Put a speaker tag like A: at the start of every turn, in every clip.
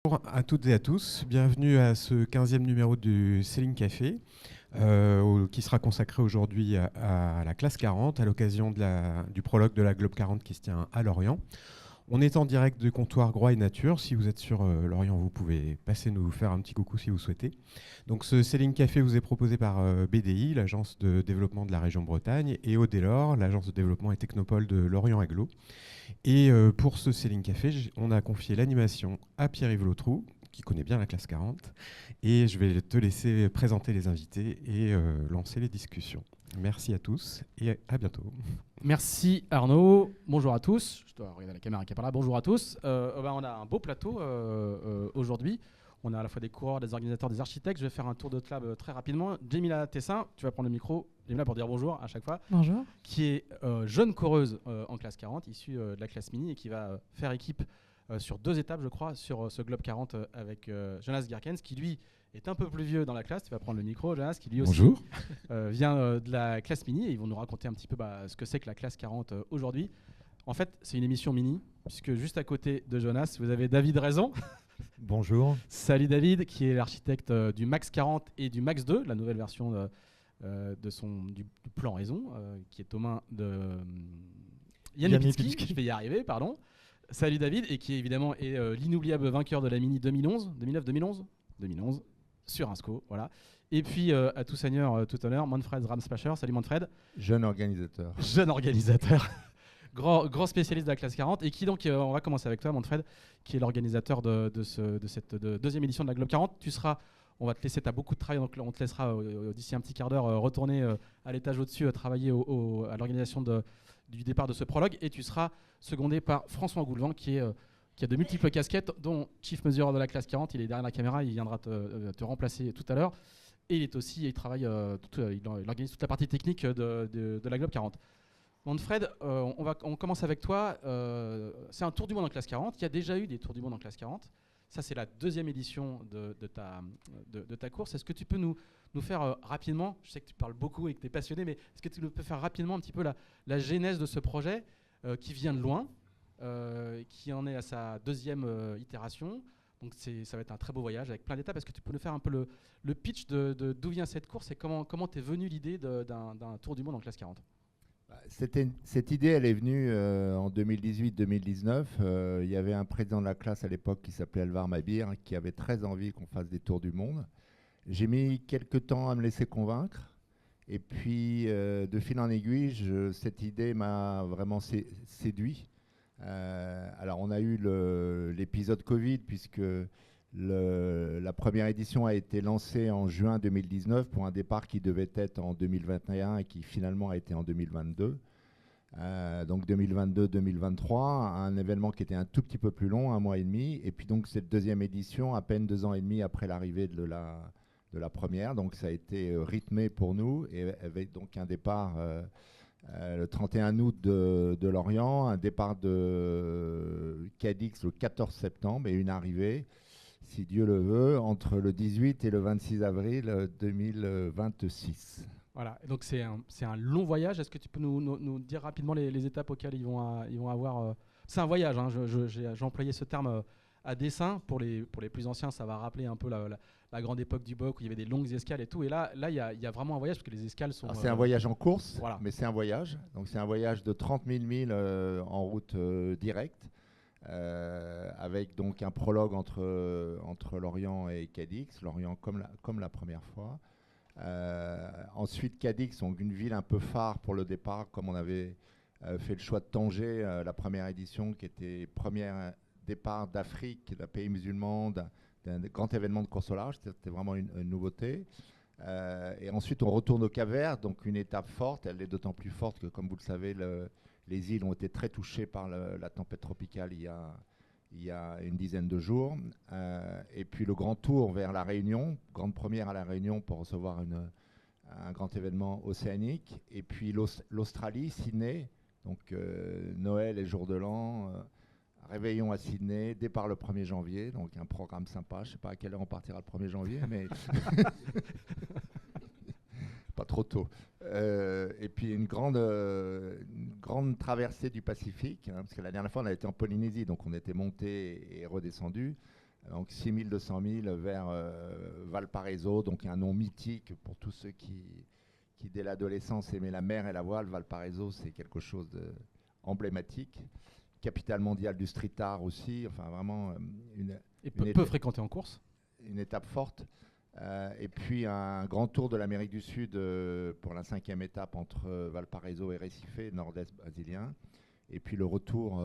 A: Bonjour à toutes et à tous, bienvenue à ce 15e numéro du Céline Café, qui sera consacré aujourd'hui à la classe 40, à l'occasion du prologue de la Globe 40 qui se tient à Lorient. On est en direct du comptoir Groix et Nature. Si vous êtes sur Lorient, vous pouvez passer nous faire un petit coucou si vous souhaitez. Donc ce Céline Café vous est proposé par BDI, l'agence de développement de la région Bretagne, et Audelor, l'agence de développement et technopole de Lorient Agglo. Et pour ce Céline Café, on a confié l'animation à Pierre-Yves Lautroux, qui connaît bien la classe 40. Et je vais te laisser présenter les invités et lancer les discussions. Merci à tous et à bientôt.
B: Merci Arnaud, bonjour à tous. Je dois regarder la caméra qui est par là. Bonjour à tous. On a un beau plateau aujourd'hui. On a à la fois des coureurs, des organisateurs, des architectes. Je vais faire un tour de table très rapidement. Jamila Tessin, tu vas prendre le micro. Jamila pour dire bonjour à chaque fois.
C: Bonjour.
B: Qui est jeune coureuse en classe 40, issue de la classe mini et qui va faire équipe sur 2 étapes, je crois, sur ce Globe 40 avec Jonas Gierkens, qui lui est un peu plus vieux dans la classe. Tu vas prendre le micro, Jonas, qui lui aussi vient de la classe mini. Et ils vont nous raconter un petit peu ce que c'est que la classe 40 aujourd'hui. En fait, c'est une émission mini, puisque juste à côté de Jonas, vous avez David Raison.
D: Bonjour.
B: Salut David, qui est l'architecte du Max 40 et du Max 2, la nouvelle version du plan Raison, qui est aux mains de Yann Lipinski. Je vais y arriver, pardon. Salut David, et qui évidemment est l'inoubliable vainqueur de la Mini 2011 sur Insco, voilà. Et puis à tout seigneur, tout honneur, Manfred Ramspacher. Salut Manfred.
D: Jeune organisateur.
B: Jeune organisateur. Grand spécialiste de la classe 40, et qui donc, on va commencer avec toi Manfred, qui est l'organisateur de cette deuxième édition de la Globe 40. On va te laisser, tu as beaucoup de travail, donc on te laissera d'ici un petit quart d'heure retourner à l'étage au-dessus, travailler à l'organisation du départ de ce prologue, et tu seras secondé par François Goulevent qui a de multiples casquettes, dont Chief Measurer de la classe 40. Il est derrière la caméra, il viendra te remplacer tout à l'heure. Et il organise toute la partie technique de la Globe 40. Manfred, on commence avec toi. C'est un tour du monde en classe 40. Il y a déjà eu des tours du monde en classe 40. Ça, c'est la deuxième édition de ta course. Est-ce que tu peux nous faire rapidement, je sais que tu parles beaucoup et que tu es passionné, mais est-ce que tu peux faire rapidement un petit peu la genèse de ce projet qui vient de loin, qui en est à sa deuxième itération. Donc ça va être un très beau voyage avec plein d'étapes. Est-ce que tu peux nous faire un peu le pitch d'où vient cette course et comment t'es venue l'idée d'un tour du monde en classe 40?
D: Cette idée, elle est venue en 2018-2019. Il y avait un président de la classe à l'époque qui s'appelait Alvar Mabir, qui avait très envie qu'on fasse des tours du monde. J'ai mis quelques temps à me laisser convaincre. Et puis, de fil en aiguille, cette idée m'a vraiment séduit. Alors, on a eu l'épisode Covid, puisque la première édition a été lancée en juin 2019 pour un départ qui devait être en 2021 et qui finalement a été en 2022. Donc 2022-2023, un événement qui était un tout petit peu plus long, 1 mois et demi. Et puis donc cette deuxième édition, à peine 2 ans et demi après l'arrivée de la première. Donc ça a été rythmé pour nous, et avec donc un départ le 31 août de Lorient, un départ de Cadix le 14 septembre et une arrivée, si Dieu le veut, entre le 18 et le 26 avril 2026.
B: Voilà, donc c'est un long voyage. Est-ce que tu peux nous dire rapidement les étapes auxquelles ils vont avoir... C'est un voyage, hein. J'ai employé ce terme à dessein. Pour les plus anciens, ça va rappeler un peu la grande époque du BOC où il y avait des longues escales et tout. Et là il y a vraiment un voyage, parce que les escales sont...
D: C'est un voyage en course,
B: voilà.
D: Mais c'est un voyage. Donc c'est un voyage de 30 000 milles en route directe. Avec donc un prologue entre Lorient et Cadix, Lorient comme la première fois. Ensuite Cadix, donc une ville un peu phare pour le départ, comme on avait fait le choix de Tanger, la première édition, qui était premier départ d'Afrique, d'un pays musulman, d'un grand événement de course au large. C'était vraiment une nouveauté. Et ensuite on retourne au Cap-Vert, donc une étape forte. Elle est d'autant plus forte que, comme vous le savez, les îles ont été très touchées par la tempête tropicale il y a une dizaine de jours. Et puis le grand tour vers la Réunion, grande première à la Réunion pour recevoir un grand événement océanique. Et puis l'Australie, Sydney, donc Noël et jour de l'an, réveillon à Sydney, départ le 1er janvier, donc un programme sympa. Je ne sais pas à quelle heure on partira le 1er janvier, mais... pas trop tôt. Et puis une grande traversée du Pacifique, hein, parce que la dernière fois on a été en Polynésie, donc on était monté et redescendu. donc 6200 milles vers Valparaiso, donc un nom mythique pour tous ceux qui dès l'adolescence aimaient la mer et la voile. Valparaiso, c'est quelque chose d'emblématique. Capitale mondiale du street art aussi, enfin vraiment
B: Et peu fréquenté en course.
D: Une étape forte. Et puis un grand tour de l'Amérique du Sud pour la 5e étape entre Valparaiso et Recife, nord-est brésilien. Et puis le retour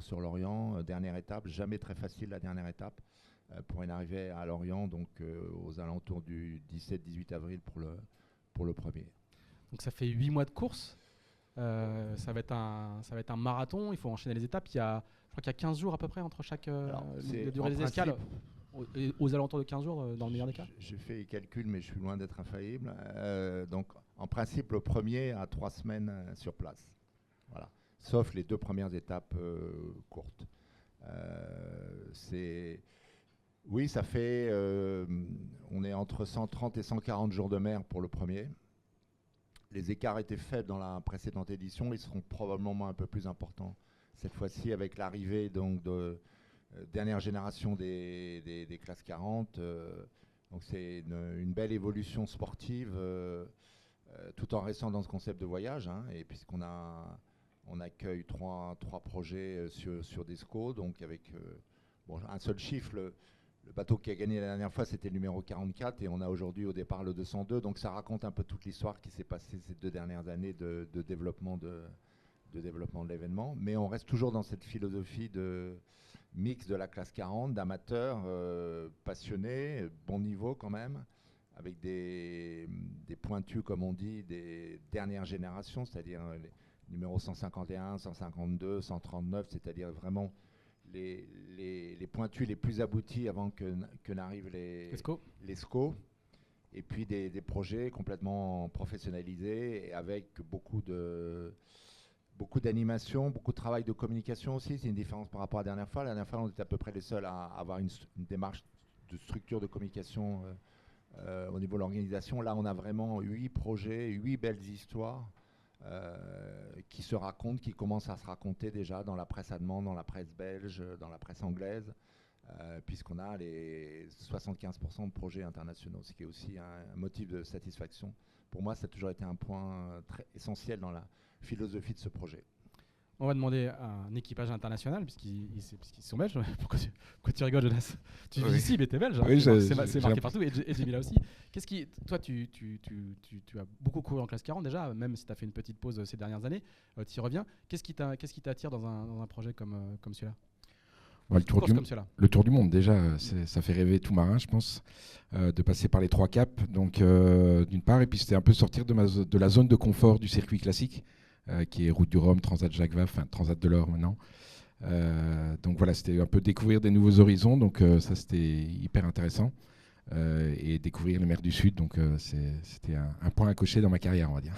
D: sur l'Orient, dernière étape, jamais très facile la dernière étape, pour une arrivée à Lorient, donc aux alentours du 17-18 avril pour le premier.
B: Donc ça fait 8 mois de course. Ça va être un marathon, il faut enchaîner les étapes. Je crois qu'il y a 15 jours à peu près entre chaque durée des escales. Aux alentours de 15 jours dans le meilleur des cas.
D: J'ai fait les calculs, mais je suis loin d'être infaillible. Donc en principe, le premier a 3 semaines sur place. Voilà. Sauf les 2 premières étapes courtes. Oui, ça fait... on est entre 130 et 140 jours de mer pour le premier. Les écarts étaient faibles dans la précédente édition, ils seront probablement un peu plus importants cette fois-ci avec l'arrivée donc de dernière génération des classes 40. Donc c'est une belle évolution sportive tout en restant dans ce concept de voyage. Et puisqu'on accueille trois projets sur des SCO, donc avec un seul chiffre. Le bateau qui a gagné la dernière fois, c'était le numéro 44, et on a aujourd'hui au départ le 202. Donc ça raconte un peu toute l'histoire qui s'est passée ces 2 dernières années de développement de l'événement. Mais on reste toujours dans cette philosophie de mix de la classe 40, d'amateurs passionnés, bon niveau quand même, avec des pointus, comme on dit, des dernières générations, c'est-à-dire les numéros 151, 152, 139, c'est-à-dire vraiment les pointus les plus aboutis avant que n'arrivent les SCO. Et puis des projets complètement professionnalisés et avec beaucoup d'animation, beaucoup de travail de communication aussi. C'est une différence par rapport à la dernière fois. La dernière fois, on était à peu près les seuls à avoir une démarche de structure de communication au niveau de l'organisation. Là, on a vraiment 8 projets, 8 belles histoires qui se racontent, qui commencent à se raconter déjà dans la presse allemande, dans la presse belge, dans la presse anglaise, puisqu'on a les 75% de projets internationaux, ce qui est aussi un motif de satisfaction. Pour moi, ça a toujours été un point très essentiel dans la philosophie de ce projet.
B: On va demander à un équipage international, puisqu'ils sont belges. Pourquoi tu rigoles, Jonas? Tu vis ici, mais t'es belge.
C: Oui,
B: c'est marqué partout. Et Jamila aussi. Toi, tu as beaucoup couru en classe 40 déjà, même si tu as fait une petite pause ces dernières années. Tu y reviens. Qu'est-ce qui t'attire dans un projet comme celui-là?
C: Le tour du monde, déjà, ça fait rêver tout marin, je pense, de passer par les 3 caps. Donc, d'une part, et puis c'était un peu sortir de la zone de confort du circuit classique, qui est Route du Rhum, Transat Jacques Vabre, enfin Transat de l'Or maintenant. Donc voilà, c'était un peu découvrir des nouveaux horizons, donc ça c'était hyper intéressant. Et découvrir les mers du Sud, donc c'était un point à cocher dans ma carrière, on va dire.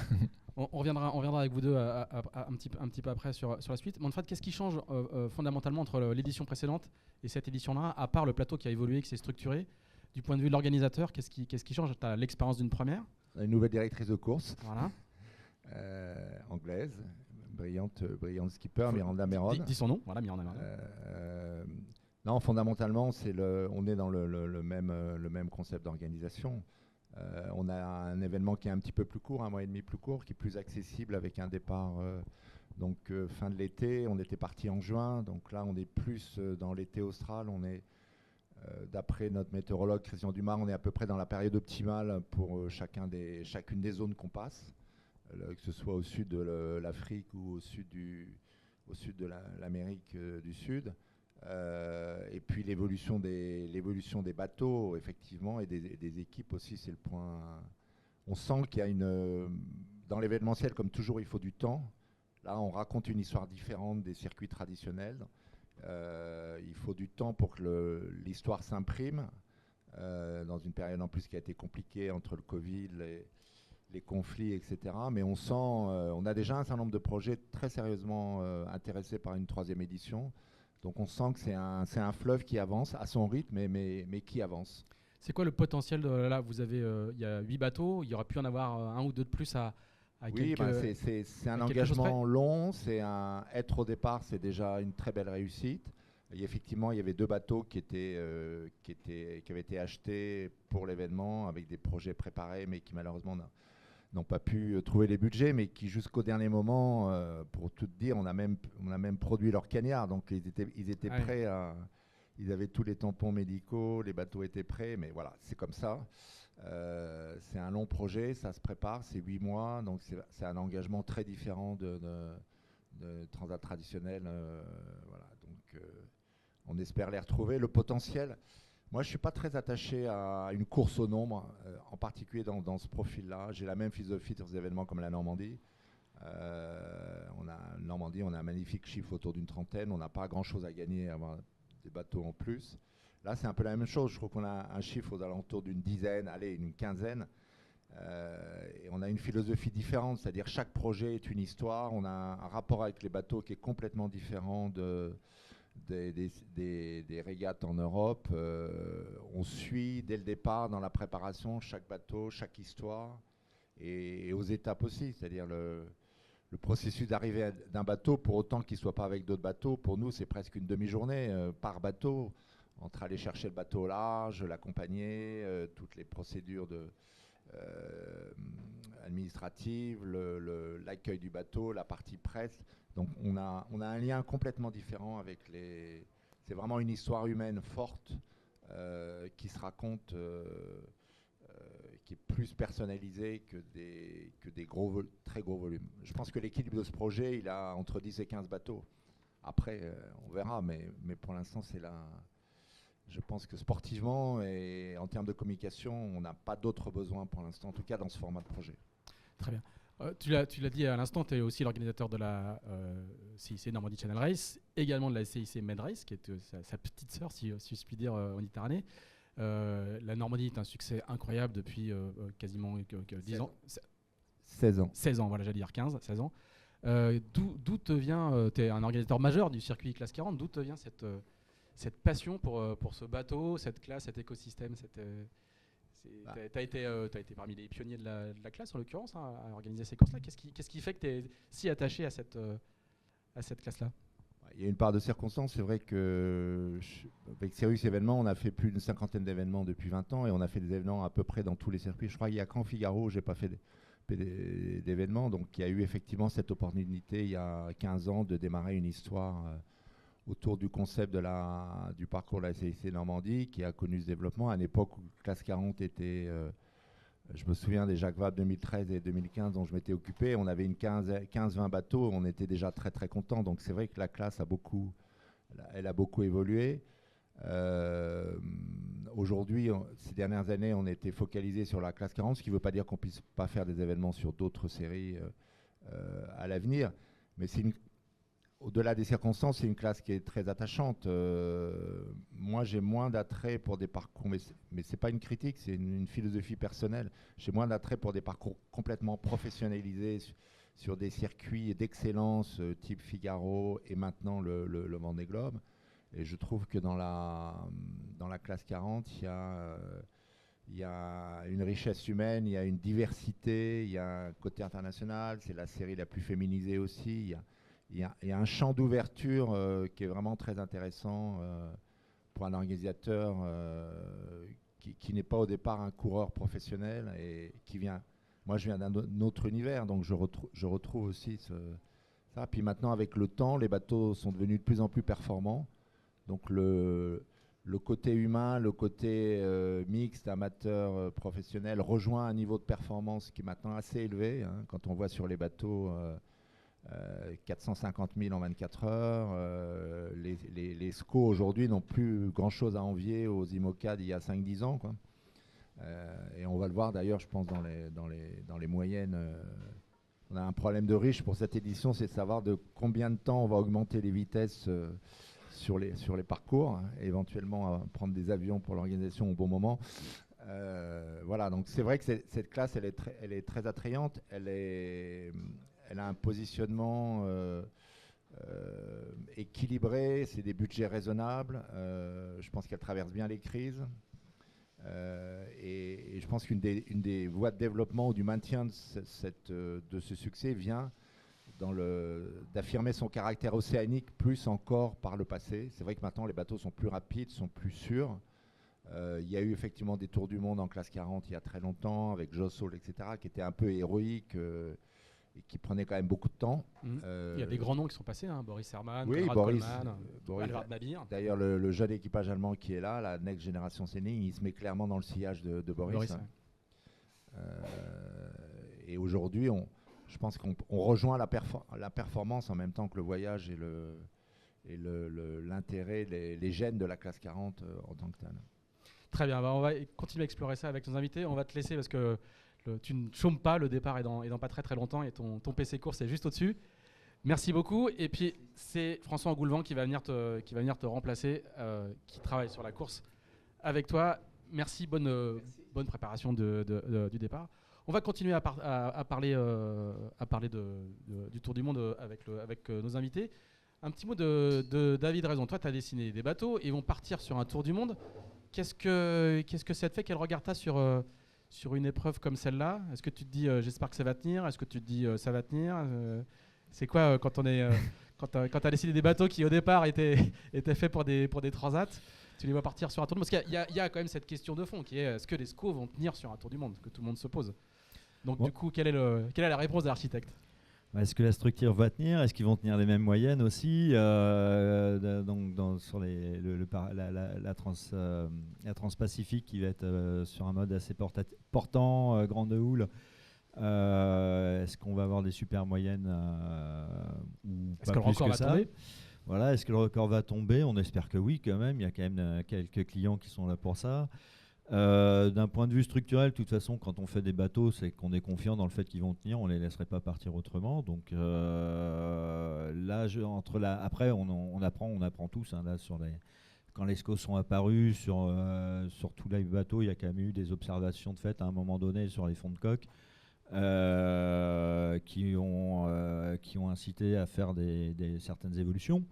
B: On reviendra avec vous deux un petit peu après sur la suite. Manfred, qu'est-ce qui change fondamentalement entre l'édition précédente et cette édition-là, à part le plateau qui a évolué, qui s'est structuré? Du point de vue de l'organisateur, qu'est-ce qui change? Tu as l'expérience d'une première.
D: Une nouvelle directrice de course.
B: Voilà.
D: Anglaise, brillante skipper, Miranda Meron.
B: Dis son nom, voilà, Miranda Meron.
D: Non, fondamentalement, on est dans le même concept d'organisation. On a un événement qui est un petit peu plus court, 1 mois et demi plus court, qui est plus accessible avec un départ fin de l'été. On était parti en juin, donc là on est plus dans l'été austral. On est, d'après notre météorologue Christian Dumas, on est à peu près dans la période optimale pour chacune des zones qu'on passe. Que ce soit au sud de l'Afrique ou au sud de l'Amérique du Sud. Et puis l'évolution des bateaux, effectivement, et des équipes aussi, c'est le point. On sent qu'il y a dans l'événementiel, comme toujours, il faut du temps. Là, on raconte une histoire différente des circuits traditionnels. Il faut du temps pour que l'histoire s'imprime, dans une période en plus qui a été compliquée entre le Covid, les conflits, etc. Mais on a déjà un certain nombre de projets très sérieusement intéressés par une 3e édition. Donc on sent que c'est un fleuve qui avance à son rythme, mais qui avance.
B: C'est quoi le potentiel là, vous avez, il y a 8 bateaux, il y aurait pu en avoir 1 ou 2 de plus à
D: oui, c'est un engagement long. Être au départ, c'est déjà une très belle réussite. Et effectivement, il y avait 2 bateaux qui avaient été achetés pour l'événement avec des projets préparés, mais qui malheureusement n'ont pas pu trouver les budgets, mais qui jusqu'au dernier moment, pour tout dire, on a même produit leur cagnard. Donc ils étaient prêts ils avaient tous les tampons médicaux, les bateaux étaient prêts, mais voilà, c'est comme ça. C'est un long projet, ça se prépare, c'est 8 mois, donc c'est un engagement très différent de Transat traditionnel. Voilà, donc on espère les retrouver. Le potentiel, moi je ne suis pas très attaché à une course au nombre, en particulier dans ce profil-là. J'ai la même philosophie sur des événements comme la Normandie. Normandie, on a un magnifique chiffre autour d'une 30aine, on n'a pas grand-chose à gagner à avoir des bateaux en plus. Là, c'est un peu la même chose. Je trouve qu'on a un chiffre aux alentours d'une dizaine, allez, une quinzaine. Et on a une philosophie différente, c'est-à-dire chaque projet est une histoire. On a un rapport avec les bateaux qui est complètement différent des régates en Europe. On suit dès le départ dans la préparation chaque bateau, chaque histoire, et aux étapes aussi, c'est-à-dire le processus d'arrivée d'un bateau, pour autant qu'il ne soit pas avec d'autres bateaux, pour nous c'est presque une demi-journée par bateau, entre aller chercher le bateau au large, l'accompagner, toutes les procédures administratives, l'accueil du bateau, la partie presse. Donc on a un lien complètement différent avec les... C'est vraiment une histoire humaine forte qui se raconte, qui est plus personnalisée que des très gros volumes. Je pense que l'équilibre de ce projet, il a entre 10 et 15 bateaux. Après, on verra, mais pour l'instant, c'est là. Je pense que sportivement et en termes de communication, on n'a pas d'autres besoins pour l'instant, en tout cas dans ce format de projet.
B: Très bien. Tu l'as dit à l'instant, tu es aussi l'organisateur de la CIC Normandie Channel Race, également de la CIC Med Race, qui est sa petite sœur, si je puis dire, en Méditerranée. La Normandie est un succès incroyable depuis quasiment 10 ans.
D: 16 ans.
B: 16 ans, voilà, j'allais dire 15, 16 ans. D'où te vient, tu es un organisateur majeur du circuit classe 40, d'où te vient cette passion pour ce bateau, cette classe, cet écosystème tu as été parmi les pionniers de la classe, en l'occurrence, hein, à organiser ces courses-là. Qu'est-ce qui fait que tu es si attaché à cette classe-là?
D: Il y a une part de circonstances. C'est vrai qu'avec Sirius Événements, on a fait plus d'une 50aine d'événements depuis 20 ans et on a fait des événements à peu près dans tous les circuits. Je crois qu'il n'y a qu'en Figaro où je n'ai pas fait d'événements. Donc il y a eu effectivement cette opportunité il y a 15 ans de démarrer une histoire autour du concept du parcours de la CIC Normandie qui a connu ce développement à une époque où Classe 40 était... je me souviens des Jacques Vabre 2013 et 2015 dont je m'étais occupé. On avait une 15-20 bateaux, on était déjà très très contents. Donc c'est vrai que la classe a beaucoup évolué. Aujourd'hui, ces dernières années, on était focalisé sur la classe 40, ce qui ne veut pas dire qu'on ne puisse pas faire des événements sur d'autres séries à l'avenir. Mais au-delà des circonstances, c'est une classe qui est très attachante. Moi, j'ai moins d'attrait pour des parcours, mais ce n'est pas une critique, c'est une philosophie personnelle. J'ai moins d'attrait pour des parcours complètement professionnalisés sur des circuits d'excellence type Figaro et maintenant le Vendée Globe. Et je trouve que dans la classe 40, il y a une richesse humaine, il y a une diversité, il y a un côté international, c'est la série la plus féminisée aussi. Il y a un champ d'ouverture qui est vraiment très intéressant pour un organisateur qui n'est pas au départ un coureur professionnel et qui vient... Moi, je viens d'un autre univers, donc je retrouve aussi ça. Puis maintenant, avec le temps, les bateaux sont devenus de plus en plus performants. Donc le côté humain, le côté mixte, amateur, professionnel, rejoint un niveau de performance qui est maintenant assez élevé. Hein, quand on voit sur les bateaux... 450 000 en 24 heures. Les SCO aujourd'hui n'ont plus grand-chose à envier aux IMOCA d'il y a 5-10 ans. Quoi. Et on va le voir d'ailleurs, je pense, dans les moyennes. On a un problème de riche pour cette édition, c'est de savoir de combien de temps on va augmenter les vitesses sur les parcours, hein, éventuellement prendre des avions pour l'organisation au bon moment. Voilà, donc c'est vrai que cette classe, elle est très attrayante. Elle a un positionnement équilibré, c'est des budgets raisonnables. Je pense qu'elle traverse bien les crises. Et je pense qu'une des voies de développement ou du maintien de ce succès vient d'affirmer son caractère océanique plus encore par le passé. C'est vrai que maintenant les bateaux sont plus rapides, sont plus sûrs. Il y a eu effectivement des tours du monde en classe 40 il y a très longtemps, avec Jossol, etc., qui étaient un peu héroïques et qui prenaient quand même beaucoup de temps.
B: Il y a des grands noms qui sont passés, hein, Boris Herrmann,
D: oui,
B: Konrad
D: Boris,
B: Coleman, Alvard Mabir.
D: D'ailleurs, le jeune équipage allemand qui est là, la Next Generation Sailing, il se met clairement dans le sillage de Boris. Et aujourd'hui, je pense qu'on rejoint la performance en même temps que le voyage et l'intérêt, les gènes de la classe 40 en tant que tel.
B: Très bien, on va continuer à explorer ça avec nos invités. On va te laisser parce que tu ne chômes pas, le départ est dans pas très très longtemps et ton PC course est juste au-dessus. Merci beaucoup. Et puis c'est François Engoulevent qui va venir te remplacer, qui travaille sur la course avec toi. Merci, bonne préparation du départ. On va continuer à parler du Tour du Monde avec nos invités. Un petit mot de David Raison. Toi, tu as dessiné des bateaux et ils vont partir sur un Tour du Monde. Qu'est-ce que ça te fait? Quel regard tu as sur une épreuve comme celle-là? Est-ce que tu te dis j'espère que ça va tenir? Est-ce que tu te dis ça va tenir? C'est quoi quand tu as dessiné des bateaux qui au départ étaient faits pour des transats? Tu les vois partir sur un Tour du Monde? Parce qu'il y a quand même cette question de fond qui est est-ce que les SCO vont tenir sur un Tour du Monde, que tout le monde se pose. Donc du coup, quelle est la réponse de l'architecte?
E: Est-ce que la structure va tenir? Est-ce qu'ils vont tenir les mêmes moyennes aussi? Sur la Transpacifique qui va être sur un mode assez portant, grande houle. Est-ce qu'on va avoir des super moyennes ou
B: est-ce
E: pas
B: que le record
E: plus que
B: va
E: ça?
B: tomber?
E: Voilà, est-ce que le record va tomber? On espère que oui quand même. Il y a quand même quelques clients qui sont là pour ça. D'un point de vue structurel, de toute façon, quand on fait des bateaux, c'est qu'on est confiant dans le fait qu'ils vont tenir, on les laisserait pas partir autrement. Donc après, on apprend tous. Hein, là, quand les SCO sont apparus sur tous les bateaux, il y a quand même eu des observations de fait à un moment donné sur les fonds de coque qui ont incité à faire certaines évolutions.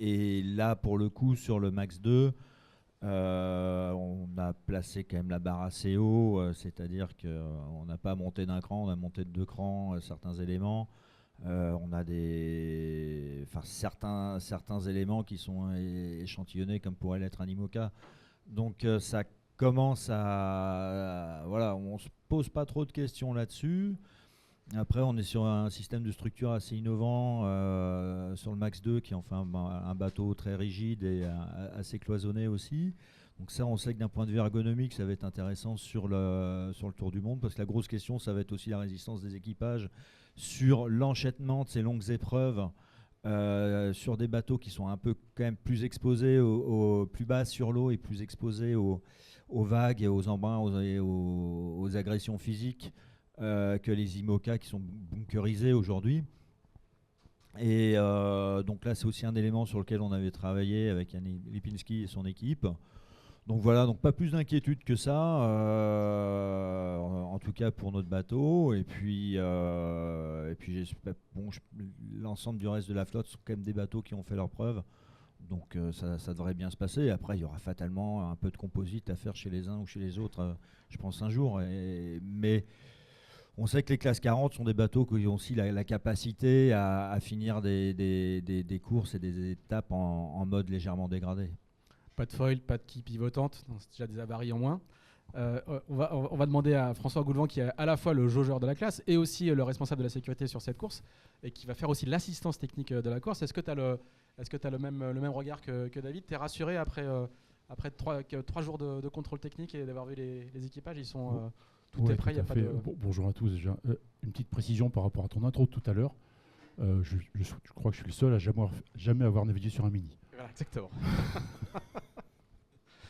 E: Et là, pour le coup, sur le Max 2, on a placé quand même la barre assez haut, c'est-à-dire qu'on n'a pas monté d'un cran, on a monté de 2 crans certains éléments. On a certains éléments qui sont échantillonnés comme pourrait l'être un IMOCA. Donc ça commence voilà, on ne se pose pas trop de questions là-dessus. Après, on est sur un système de structure assez innovant sur le Max 2 qui est enfin un bateau très rigide et assez cloisonné aussi. Donc ça, on sait que d'un point de vue ergonomique, ça va être intéressant sur le Tour du Monde parce que la grosse question, ça va être aussi la résistance des équipages sur l'enchaînement de ces longues épreuves sur des bateaux qui sont un peu quand même plus exposés au plus bas sur l'eau et plus exposés aux vagues et aux embruns et aux agressions physiques. Que les IMOCA qui sont bunkerisés aujourd'hui. Et donc là, c'est aussi un élément sur lequel on avait travaillé avec Yann Lipinski et son équipe. Donc voilà, donc pas plus d'inquiétude que ça, en tout cas pour notre bateau. Et puis l'ensemble du reste de la flotte sont quand même des bateaux qui ont fait leurs preuves. Donc ça devrait bien se passer. Après, il y aura fatalement un peu de composite à faire chez les uns ou chez les autres, je pense un jour. Mais on sait que les classes 40 sont des bateaux qui ont aussi la capacité à finir des courses et des étapes en mode légèrement dégradé.
B: Pas de foil, pas de quille pivotante, c'est déjà des avaries en moins. On va demander à François Engoulevent, qui est à la fois le jaugeur de la classe et aussi le responsable de la sécurité sur cette course, et qui va faire aussi l'assistance technique de la course. Est-ce que tu as le même regard que David? Tu es rassuré après 3 jours de contrôle technique et d'avoir vu les équipages? Ils sont... Tout est prêt, il n'y a pas de...
F: Bonjour à tous déjà. Une petite précision par rapport à ton intro de tout à l'heure. Je crois que je suis le seul à jamais avoir navigué sur un mini.
B: Voilà, exactement.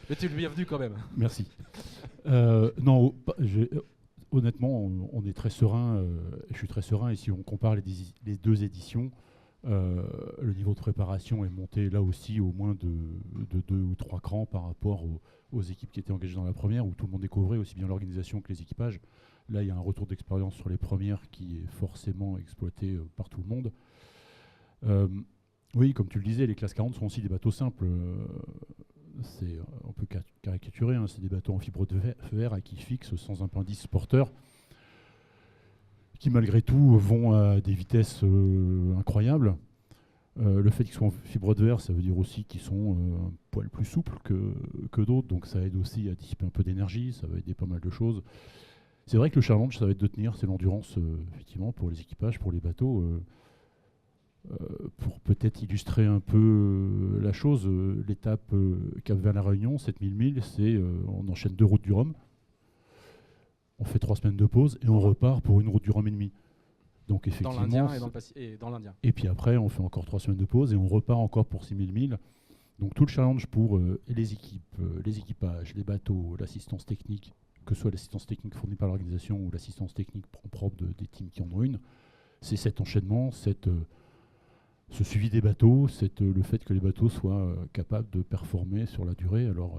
B: Mais tu es le bienvenu quand même.
F: Merci. Honnêtement, on est très serein. Je suis très serein. Et si on compare les 2 éditions, le niveau de préparation est monté là aussi au moins de 2 ou 3 crans par rapport aux équipes qui étaient engagées dans la première, où tout le monde découvrait aussi bien l'organisation que les équipages. Là, il y a un retour d'expérience sur les premières qui est forcément exploité par tout le monde. Oui, comme tu le disais, les classes 40 sont aussi des bateaux simples. On peut caricaturer, hein, c'est des bateaux en fibre de verre à qui fixe sans un point 10 porteur. qui malgré tout vont à des vitesses incroyables. Le fait qu'ils soient en fibre de verre, ça veut dire aussi qu'ils sont un poil plus souples que d'autres, donc ça aide aussi à dissiper un peu d'énergie, ça va aider pas mal de choses. C'est vrai que le challenge, ça va être de tenir, c'est l'endurance, effectivement, pour les équipages, pour les bateaux. Pour peut-être illustrer un peu la chose, l'étape Cap-Vert-La Réunion, 7000 milles, c'est on enchaîne 2 routes du Rhum, on fait 3 semaines de pause et on repart pour une route du Rhum et demi. Donc effectivement,
B: dans l'Indien et dans l'Indien.
F: Et puis après, on fait encore 3 semaines de pause et on repart encore pour 6000 milles. Donc tout le challenge pour les équipes, les équipages, les bateaux, l'assistance technique, que ce soit l'assistance technique fournie par l'organisation ou l'assistance technique propre des teams qui en ont une, c'est cet enchaînement, ce suivi des bateaux, le fait que les bateaux soient capables de performer sur la durée. Alors,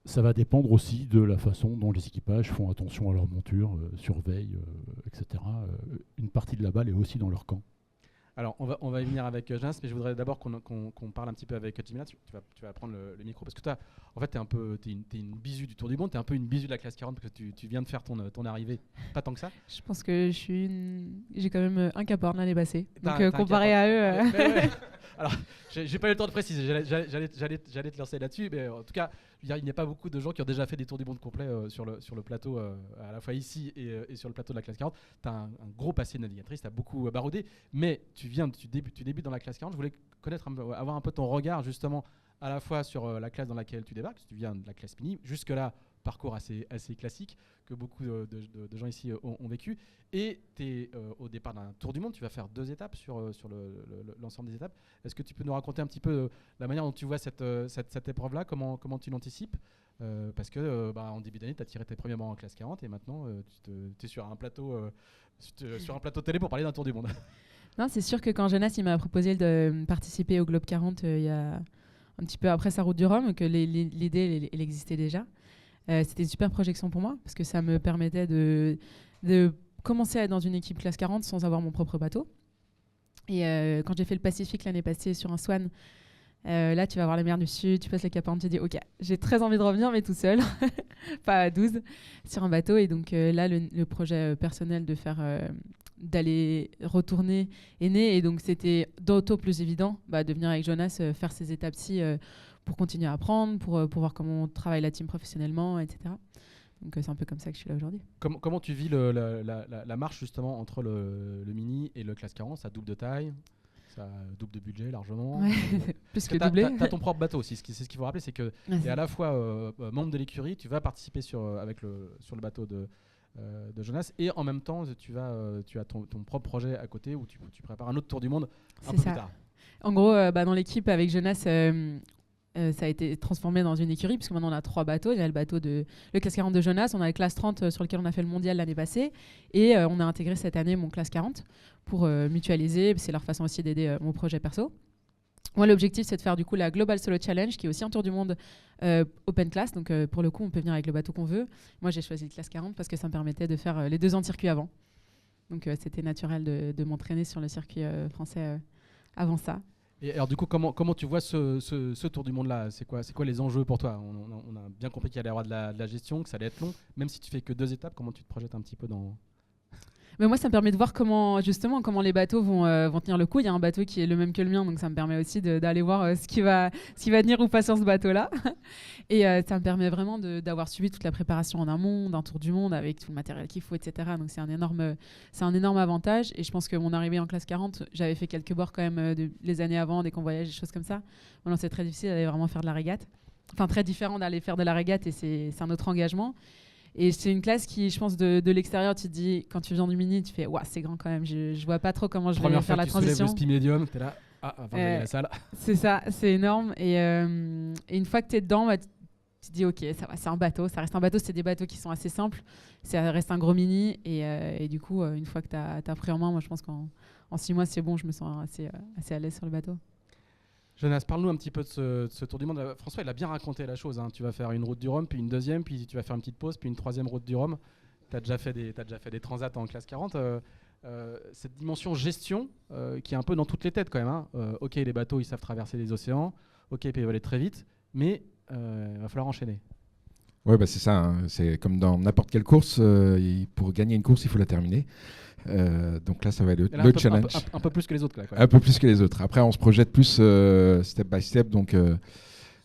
F: ça va dépendre aussi de la façon dont les équipages font attention à leur monture, surveillent, etc. Une partie de la balle est aussi dans leur camp.
B: Alors, on va y venir avec Jonas, mais je voudrais d'abord qu'on parle un petit peu avec Jimena. Tu vas prendre le micro, parce que toi, en fait, t'es une bisu du Tour du Monde, t'es un peu une bisu de la classe 40, parce que tu viens de faire ton arrivée, pas tant que ça.
G: Je pense que j'ai quand même un Cap Horn l'année passée, donc comparé à eux...
B: Ouais. Alors, j'ai pas eu le temps de préciser, j'allais te lancer là-dessus, mais en tout cas, il n'y a pas beaucoup de gens qui ont déjà fait des tours du monde complets sur le plateau, à la fois ici et sur le plateau de la classe 40. Tu as un gros passé de navigatrice, tu as beaucoup baroudé, mais tu débutes dans la classe 40. Je voulais avoir un peu ton regard justement à la fois sur la classe dans laquelle tu débarques, tu viens de la classe mini, jusque-là, parcours assez classique que beaucoup de gens ici ont vécu, et tu es au départ d'un tour du monde, tu vas faire 2 étapes sur l'ensemble des étapes. Est-ce que tu peux nous raconter un petit peu la manière dont tu vois cette épreuve-là, comment tu l'anticipes, parce que en début d'année, tu as tiré tes premiers bancs en classe 40 et maintenant tu es sur un plateau télé pour parler d'un tour du monde.
G: Non, c'est sûr que quand Jonas il m'a proposé de participer au Globe 40 il y a un petit peu après sa route du Rhum, que l'idée elle existait déjà. C'était une super projection pour moi parce que ça me permettait de commencer à être dans une équipe classe 40 sans avoir mon propre bateau. Et quand j'ai fait le Pacifique l'année passée sur un Swan, là tu vas voir la mer du Sud, tu passes le Cap Horn, tu dis ok, j'ai très envie de revenir mais tout seul, pas à 12, sur un bateau. Et donc là le projet personnel d'aller retourner est né, et donc c'était d'autant plus évident de venir avec Jonas faire ces étapes-ci pour continuer à apprendre, pour voir comment on travaille la team professionnellement, etc. Donc c'est un peu comme ça que je suis là aujourd'hui.
B: Comment tu vis la marche justement entre le mini et le classe 40? Ça double de taille, ça double de budget largement.
G: Ouais. Plus que doublé.
B: T'as ton propre bateau aussi. C'est ce qu'il faut rappeler, c'est que tu es à la fois membre de l'écurie, tu vas participer sur le bateau de Jonas, et en même temps tu as ton propre projet à côté où tu prépares un autre tour du monde un peu plus tard.
G: En gros, dans l'équipe avec Jonas, ça a été transformé dans une écurie, puisque maintenant on a 3 bateaux. Il y a le classe 40 de Jonas, on a le classe 30 sur lequel on a fait le mondial l'année passée, et on a intégré cette année mon classe 40 pour mutualiser. C'est leur façon aussi d'aider mon projet perso. Moi, l'objectif, c'est de faire du coup la Global Solo Challenge, qui est aussi un tour du monde open class. Donc, pour le coup, on peut venir avec le bateau qu'on veut. Moi, j'ai choisi le classe 40 parce que ça me permettait de faire les 2 ans de circuit avant. Donc, c'était naturel de m'entraîner sur le circuit français avant ça.
B: Et alors, du coup, comment tu vois ce tour du monde-là? C'est quoi les enjeux pour toi? On a bien compris qu'il allait y avoir de la gestion, que ça allait être long. Même si tu fais que 2 étapes, comment tu te projettes un petit peu dans...
G: Mais moi, ça me permet de voir comment les bateaux vont tenir le coup. Il y a un bateau qui est le même que le mien, donc ça me permet aussi d'aller voir ce qui va tenir ou pas sur ce bateau-là. Et ça me permet vraiment d'avoir suivi toute la préparation en amont d'un tour du monde avec tout le matériel qu'il faut, etc. Donc c'est un énorme avantage. Et je pense que mon arrivée en classe 40, j'avais fait quelques bords quand même les années avant, des convoyages, des choses comme ça. Maintenant, c'est très difficile d'aller vraiment faire de la régate. Enfin, très différent d'aller faire de la régate, et c'est un autre engagement. Et c'est une classe qui, je pense, de l'extérieur, tu te dis, quand tu viens du mini, tu fais, waouh, c'est grand quand même, je vois pas trop comment je vais faire la transition.
B: Première fois que tu soulèves le spi médium, t'es là, la salle.
G: C'est ça, c'est énorme. Et une fois que t'es dedans, tu te dis, ok, ça va, c'est un bateau, ça reste un bateau, c'est des bateaux qui sont assez simples, ça reste un gros mini. Et du coup, une fois que t'as pris en main, moi je pense qu'en 6 mois, c'est bon, je me sens assez à l'aise sur le bateau.
B: Jonas, parle-nous un petit peu de ce tour du monde. François, il a bien raconté la chose. Hein. Tu vas faire une route du Rhum, puis une deuxième, puis tu vas faire une petite pause, puis une 3e route du Rhum. Tu as déjà fait des transats en classe 40. Cette dimension gestion qui est un peu dans toutes les têtes quand même. Hein. Ok, les bateaux, ils savent traverser les océans. Ok, ils peuvent aller très vite, mais il va falloir enchaîner.
C: Ouais, bah c'est ça. Hein. C'est comme dans n'importe quelle course. Pour gagner une course, il faut la terminer. Donc là, ça va être le challenge.
B: Un peu plus que les autres. Là, quoi.
C: Un peu plus que les autres. Après, on se projette plus step by step, donc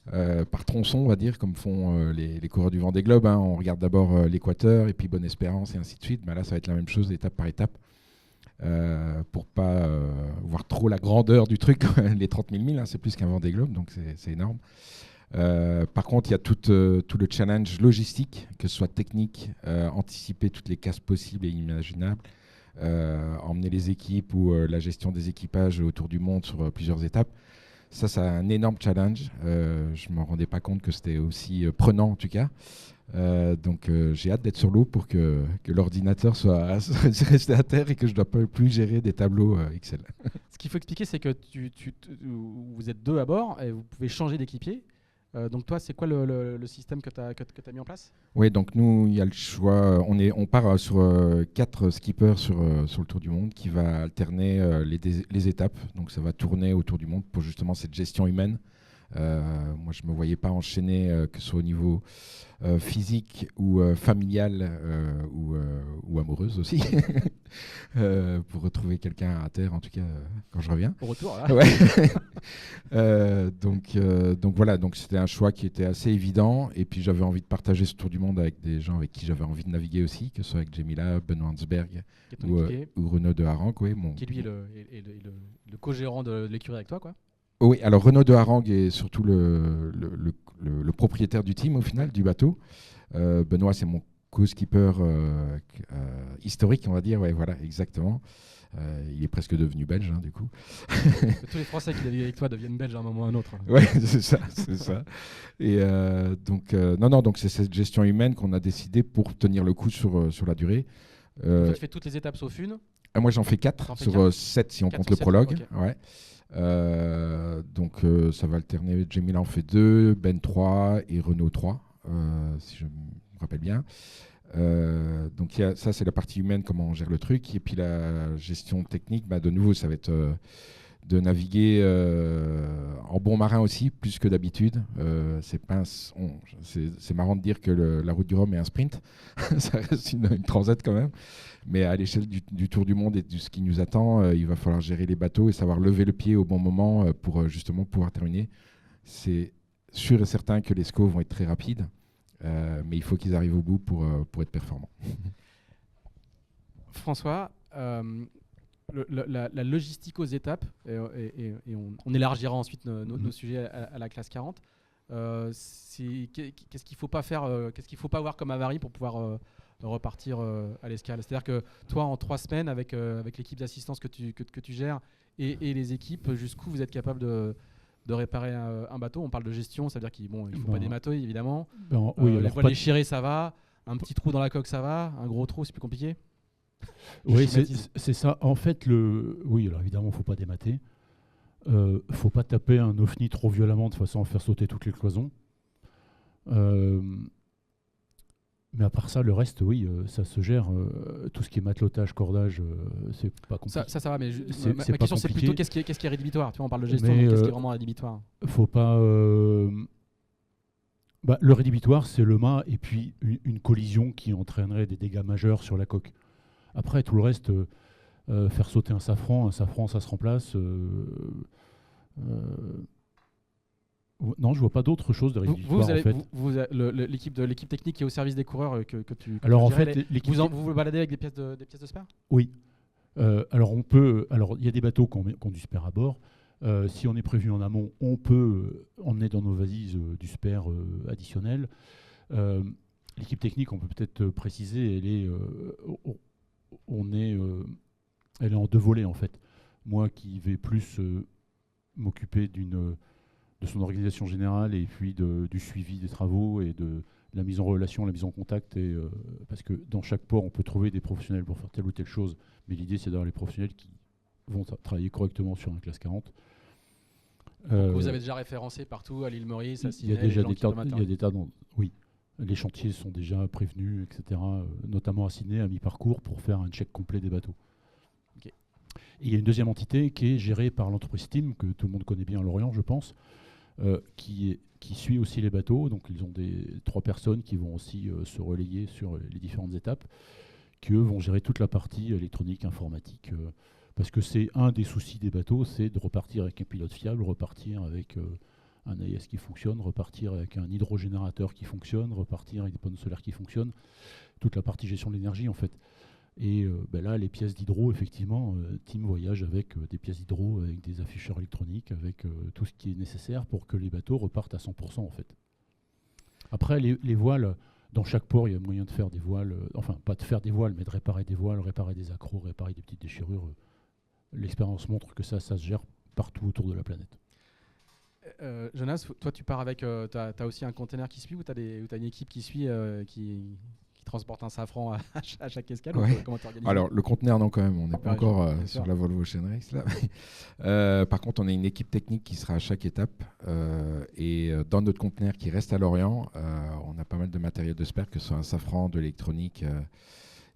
C: par tronçon, on va dire, comme font les coureurs du Vendée Globe. Hein. On regarde d'abord l'Équateur et puis Bonne-Espérance et ainsi de suite. Bah, là, ça va être la même chose, étape par étape. Pour pas voir trop la grandeur du truc. Les 30 000 milles, hein, c'est plus qu'un Vendée Globe, donc c'est énorme. Par contre, il y a tout le challenge logistique, que ce soit technique, anticiper toutes les casses possibles et imaginables, emmener les équipes ou la gestion des équipages autour du monde sur plusieurs étapes. Ça, c'est un énorme challenge. Je ne m'en rendais pas compte que c'était aussi prenant, en tout cas. Donc, j'ai hâte d'être sur l'eau pour que l'ordinateur soit resté à terre et que je ne dois pas plus gérer des tableaux Excel.
B: Ce qu'il faut expliquer, c'est que vous êtes 2 à bord et vous pouvez changer d'équipier. Donc toi, c'est quoi le système que tu as mis en place?
C: Oui, donc nous, il y a le choix. On part sur 4 skippers sur le Tour du Monde qui va alterner les étapes. Donc ça va tourner autour du monde pour justement cette gestion humaine. Moi, je ne me voyais pas enchaîner, que ce soit au niveau physique ou familial ou amoureuse aussi, pour retrouver quelqu'un à terre, en tout cas, quand je reviens.
B: Au retour, là.
C: Ouais. Donc voilà, donc c'était un choix qui était assez évident. Et puis j'avais envie de partager ce tour du monde avec des gens avec qui j'avais envie de naviguer aussi, que ce soit avec Jemila, Benoît Hansberg ou Renaud de Harangue. Oui,
B: qui lui est le co-gérant de l'écurie avec toi, quoi.
C: Oui, alors Renaud de Harangue est surtout le propriétaire du team au final, du bateau. Benoît, c'est mon co-skipper historique, on va dire. Ouais, voilà, exactement. Il est presque devenu belge, hein, du coup.
B: Tous les Français qui naviguent avec toi deviennent belges à un moment ou à un autre.
C: Oui, c'est ça. Et donc c'est cette gestion humaine qu'on a décidé pour tenir le coup sur la durée.
B: Tu fais toutes les étapes sauf une.
C: Moi, j'en fais 4 sur 7 si on compte le prologue. Okay. Ouais. Donc ça va alterner. Jemila en fait 2, Ben 3 et Renaud 3, si je me rappelle bien. Donc ça, c'est la partie humaine, comment on gère le truc. Et puis la gestion technique, de nouveau, ça va être de naviguer en bon marin aussi, plus que d'habitude. C'est marrant de dire que la route du Rhum est un sprint. Ça reste une transat quand même. Mais à l'échelle du Tour du Monde et de ce qui nous attend, il va falloir gérer les bateaux et savoir lever le pied au bon moment pour justement pouvoir terminer. C'est sûr et certain que les SCO vont être très rapides, mais il faut qu'ils arrivent au bout pour être performants.
B: François, la logistique aux étapes, et on élargira ensuite nos sujets à la classe 40. Qu'est-ce qu'il ne faut pas faire, qu'est-ce qu'il ne faut pas avoir comme avarie pour pouvoir repartir à l'escale? C'est-à-dire que toi, en 3 semaines, avec l'équipe d'assistance que tu gères et les équipes, jusqu'où vous êtes capable de réparer un bateau? On parle de gestion, c'est-à-dire qu'il ne faut pas dématouiller, évidemment.
F: Oui,
B: les voiles déchirées, ça va. Un petit trou dans la coque, ça va. Un gros trou, c'est plus compliqué.
F: Oui, c'est ça. En fait, oui, alors évidemment, il ne faut pas démater. Il ne faut pas taper un OFNI trop violemment de façon à faire sauter toutes les cloisons. Mais à part ça, le reste, oui, ça se gère. Tout ce qui est matelotage, cordage, c'est pas compliqué.
B: Ça va, mais ma question, c'est plutôt qu'est-ce qui est rédhibitoire? Tu vois, on parle de gestion, mais qu'est-ce qui est vraiment rédhibitoire?
F: Faut pas... le rédhibitoire, c'est le mât et puis une collision qui entraînerait des dégâts majeurs sur la coque. Après, tout le reste, faire sauter un safran, ça se remplace. Non, je vois pas d'autre chose de rédhibitoire.
B: L'équipe technique qui est au service des coureurs que tu.
F: Alors en fait,
B: vous vous baladez avec des pièces de spare?
F: Oui. Alors il y a des bateaux qui ont du spare à bord. Si on est prévu en amont, on peut emmener dans nos valises du spare additionnel. L'équipe technique, on peut peut-être préciser, elle est en 2 volets en fait. Moi qui vais plus m'occuper de son organisation générale et puis du suivi des travaux et de la mise en relation, la mise en contact. Parce que dans chaque port, on peut trouver des professionnels pour faire telle ou telle chose, mais l'idée, c'est d'avoir les professionnels qui vont travailler correctement sur une classe 40.
B: Vous avez déjà référencé partout, à l'île Maurice, à Sydney?
F: Il y a déjà des tas oui. Les chantiers sont déjà prévenus, etc., notamment à Sydney, à mi-parcours, pour faire un check complet des bateaux.
B: Okay.
F: Et il y a une deuxième entité qui est gérée par l'entreprise Steam, que tout le monde connaît bien à Lorient, je pense, qui suit aussi les bateaux. Donc ils ont 3 personnes qui vont aussi se relayer sur les différentes étapes, qui eux vont gérer toute la partie électronique, informatique. Parce que c'est un des soucis des bateaux, c'est de repartir avec un pilote fiable, repartir avec un AIS qui fonctionne, repartir avec un hydrogénérateur qui fonctionne, repartir avec des panneaux solaires qui fonctionnent, toute la partie gestion de l'énergie en fait. Et là, les pièces d'hydro, effectivement, Team voyage avec des pièces d'hydro, avec des afficheurs électroniques, avec tout ce qui est nécessaire pour que les bateaux repartent à 100% en fait. Après, les voiles, dans chaque port, il y a moyen de faire des voiles, enfin pas de faire des voiles, mais de réparer des voiles, réparer des accros, réparer des petites déchirures. L'expérience montre que ça se gère partout autour de la planète.
B: Jonas, toi tu pars avec, t'as aussi un container qui suit ou t'as une équipe qui suit qui transporte un safran à chaque escale?
C: Ouais.
B: Comment t'es organisé?
C: Alors le conteneur non quand même, on n'est pas encore sur la Volvo Ocean Race là. Par contre on a une équipe technique qui sera à chaque étape et dans notre conteneur qui reste à Lorient, on a pas mal de matériel de spare, que ce soit un safran, de l'électronique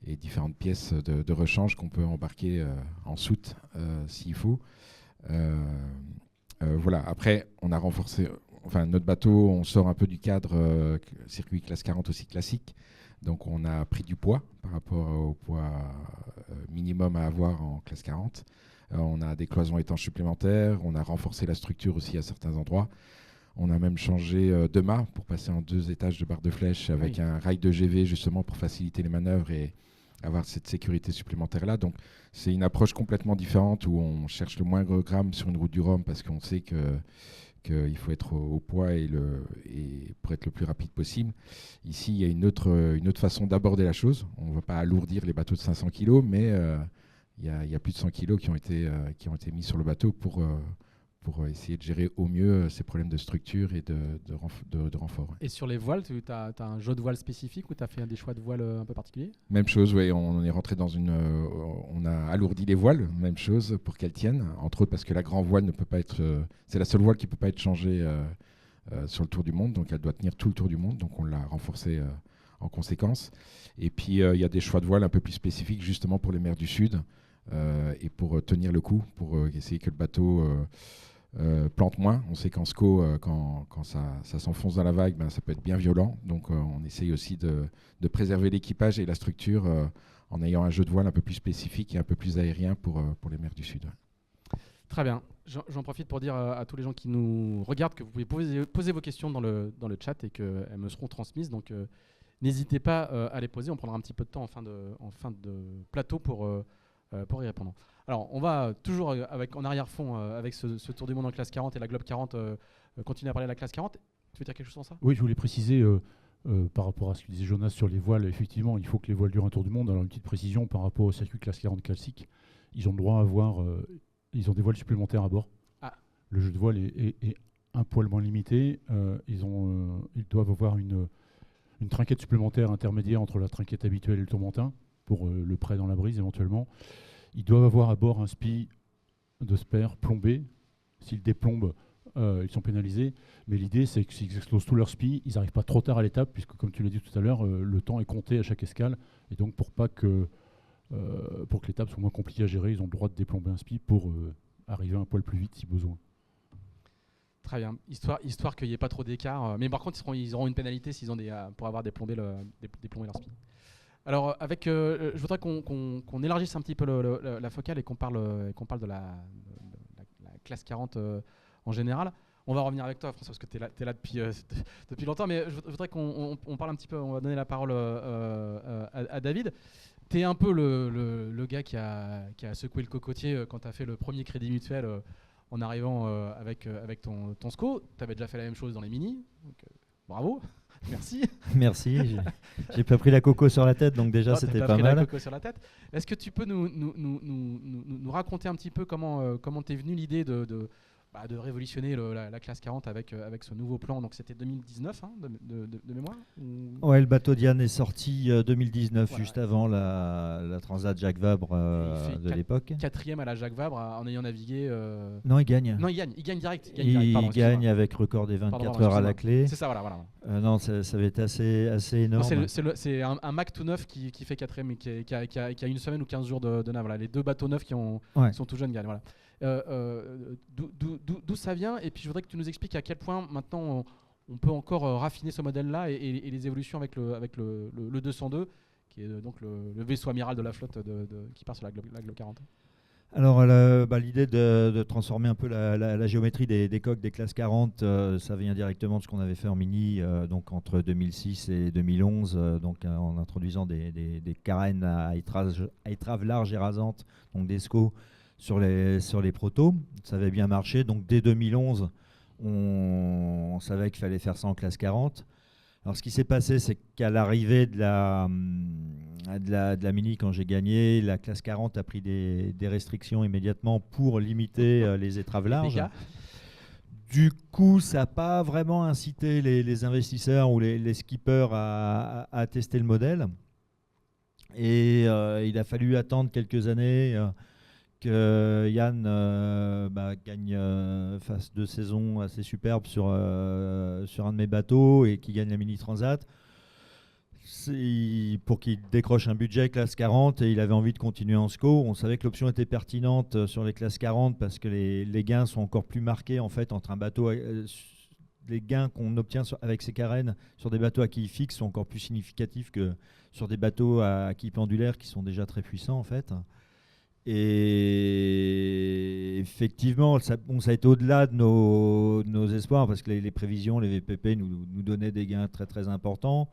C: et différentes pièces de rechange qu'on peut embarquer en soute s'il faut. Voilà. Après, on a renforcé, enfin notre bateau, on sort un peu du cadre circuit classe 40 aussi classique. Donc on a pris du poids par rapport au poids minimum à avoir en classe 40. On a des cloisons étanches supplémentaires, on a renforcé la structure aussi à certains endroits. On a même changé de mât pour passer en 2 étages de barre de flèche avec un rail de GV justement pour faciliter les manœuvres et avoir cette sécurité supplémentaire là. Donc c'est une approche complètement différente où on cherche le moindre gramme sur une route du Rhum parce qu'on sait qu'il faut être au poids et pour être le plus rapide possible. Ici, il y a une autre façon d'aborder la chose. On ne va pas alourdir les bateaux de 500 kg, mais il y a plus de 100 kg qui ont été mis sur le bateau pour essayer de gérer au mieux ces problèmes de structure et de renfort. Ouais.
B: Et sur les voiles, tu as un jeu de voile spécifique ou tu as fait des choix de voile un peu particuliers?
C: Même chose, oui. On est rentré dans on a alourdi les voiles, même chose pour qu'elles tiennent. Entre autres parce que la grande voile ne peut pas être... c'est la seule voile qui ne peut pas être changée sur le tour du monde. Donc elle doit tenir tout le tour du monde. Donc on l'a renforcée en conséquence. Et puis il y a des choix de voile un peu plus spécifiques justement pour les mers du Sud et pour tenir le coup, pour essayer que le bateau... plante moins. On sait qu'en SCO, quand ça s'enfonce dans la vague, ça peut être bien violent. Donc on essaye aussi de préserver l'équipage et la structure en ayant un jeu de voile un peu plus spécifique et un peu plus aérien pour les mers du Sud.
B: Très bien. J'en profite pour dire à tous les gens qui nous regardent que vous pouvez poser vos questions dans le chat et qu'elles me seront transmises. Donc n'hésitez pas à les poser. On prendra un petit peu de temps en fin de plateau pour y répondre. Alors, on va toujours en arrière-fond avec ce tour du monde en classe 40 et la Globe 40, continuer à parler de la classe 40. Tu veux dire quelque chose sur ça?
F: Oui, je voulais préciser par rapport à ce que disait Jonas sur les voiles. Effectivement, il faut que les voiles durent un tour du monde. Alors, une petite précision par rapport au circuit classe 40 classique. Ils ont le droit à avoir... ils ont des voiles supplémentaires à bord. Ah. Le jeu de voile est un poil moins limité. Ils doivent avoir une trinquette supplémentaire intermédiaire entre la trinquette habituelle et le tourmentin pour le prêt dans la brise éventuellement. Ils doivent avoir à bord un spi de spare plombé. S'ils déplombent, ils sont pénalisés. Mais l'idée, c'est que s'ils explosent tout leur spi, ils n'arrivent pas trop tard à l'étape, puisque, comme tu l'as dit tout à l'heure, le temps est compté à chaque escale. Et donc, pour que l'étape soit moins compliquée à gérer, ils ont le droit de déplomber un spi pour arriver un poil plus vite si besoin.
B: Très bien. Histoire qu'il n'y ait pas trop d'écart. Mais par contre, ils auront une pénalité s'ils ont pour avoir déplombé leur spi. Alors, je voudrais qu'on élargisse un petit peu la focale et qu'on parle de la classe 40 en général. On va revenir avec toi, François, parce que tu es là depuis longtemps, mais je voudrais qu'on parle un petit peu, on va donner la parole à David. Tu es un peu le gars qui a secoué le cocotier quand tu as fait le premier crédit mutuel en arrivant avec ton SCO. Tu avais déjà fait la même chose dans les mini, donc bravo. Merci.
E: Merci. J'ai pas pris la coco sur la tête, donc déjà c'était pas mal.
B: La coco sur la tête. Est-ce que tu peux nous raconter un petit peu comment t'es venue l'idée de révolutionner la classe 40 avec ce nouveau plan? Donc c'était 2019 de mémoire
E: Ouais, le bateau Diane est sorti 2019, voilà, juste avant la Transat Jacques Vabre de l'époque.
B: 4e à la Jacques Vabre en ayant navigué.
E: Non, il gagne.
B: Non, il gagne direct.
E: Il gagne avec record des 24 heures à la clé.
B: C'est ça, voilà.
E: Non, ça avait été assez énorme.
B: C'est un Mac tout neuf qui fait 4e, qui a une semaine ou 15 jours de nav. Voilà. Les 2 bateaux neufs qui sont tout jeunes gagnent. Voilà. D'où d'où ça vient, et puis je voudrais que tu nous expliques à quel point maintenant on peut encore raffiner ce modèle-là et les évolutions avec le 202, qui est donc le vaisseau amiral de la flotte qui part sur la Globe 40.
E: Alors l'idée de transformer un peu la géométrie des coques des classes 40, ça vient directement de ce qu'on avait fait en mini donc entre 2006 et 2011, en introduisant des carènes à étrave large et rasante, donc des SCO sur les protos. Ça avait bien marché, donc dès 2011 on savait qu'il fallait faire ça en classe 40. Alors ce qui s'est passé, c'est qu'à l'arrivée de la Mini, quand j'ai gagné, la classe 40 a pris des restrictions immédiatement pour limiter les étraves larges. Du coup, ça n'a pas vraiment incité les investisseurs ou les skippers à tester le modèle. Et il a fallu attendre quelques années que Yann gagne fasse 2 saisons assez superbes sur un de mes bateaux et qui gagne la Mini Transat. Pour qu'il décroche un budget classe 40 et il avait envie de continuer en SCO. On savait que l'option était pertinente sur les classes 40 parce que les gains sont encore plus marqués en fait entre un bateau. Les gains qu'on obtient avec ces carènes sur des bateaux à quille fixe sont encore plus significatifs que sur des bateaux à quille pendulaire qui sont déjà très puissants en fait. Et effectivement, ça a été au-delà de nos espoirs parce que les prévisions, les VPP nous donnaient des gains très très importants.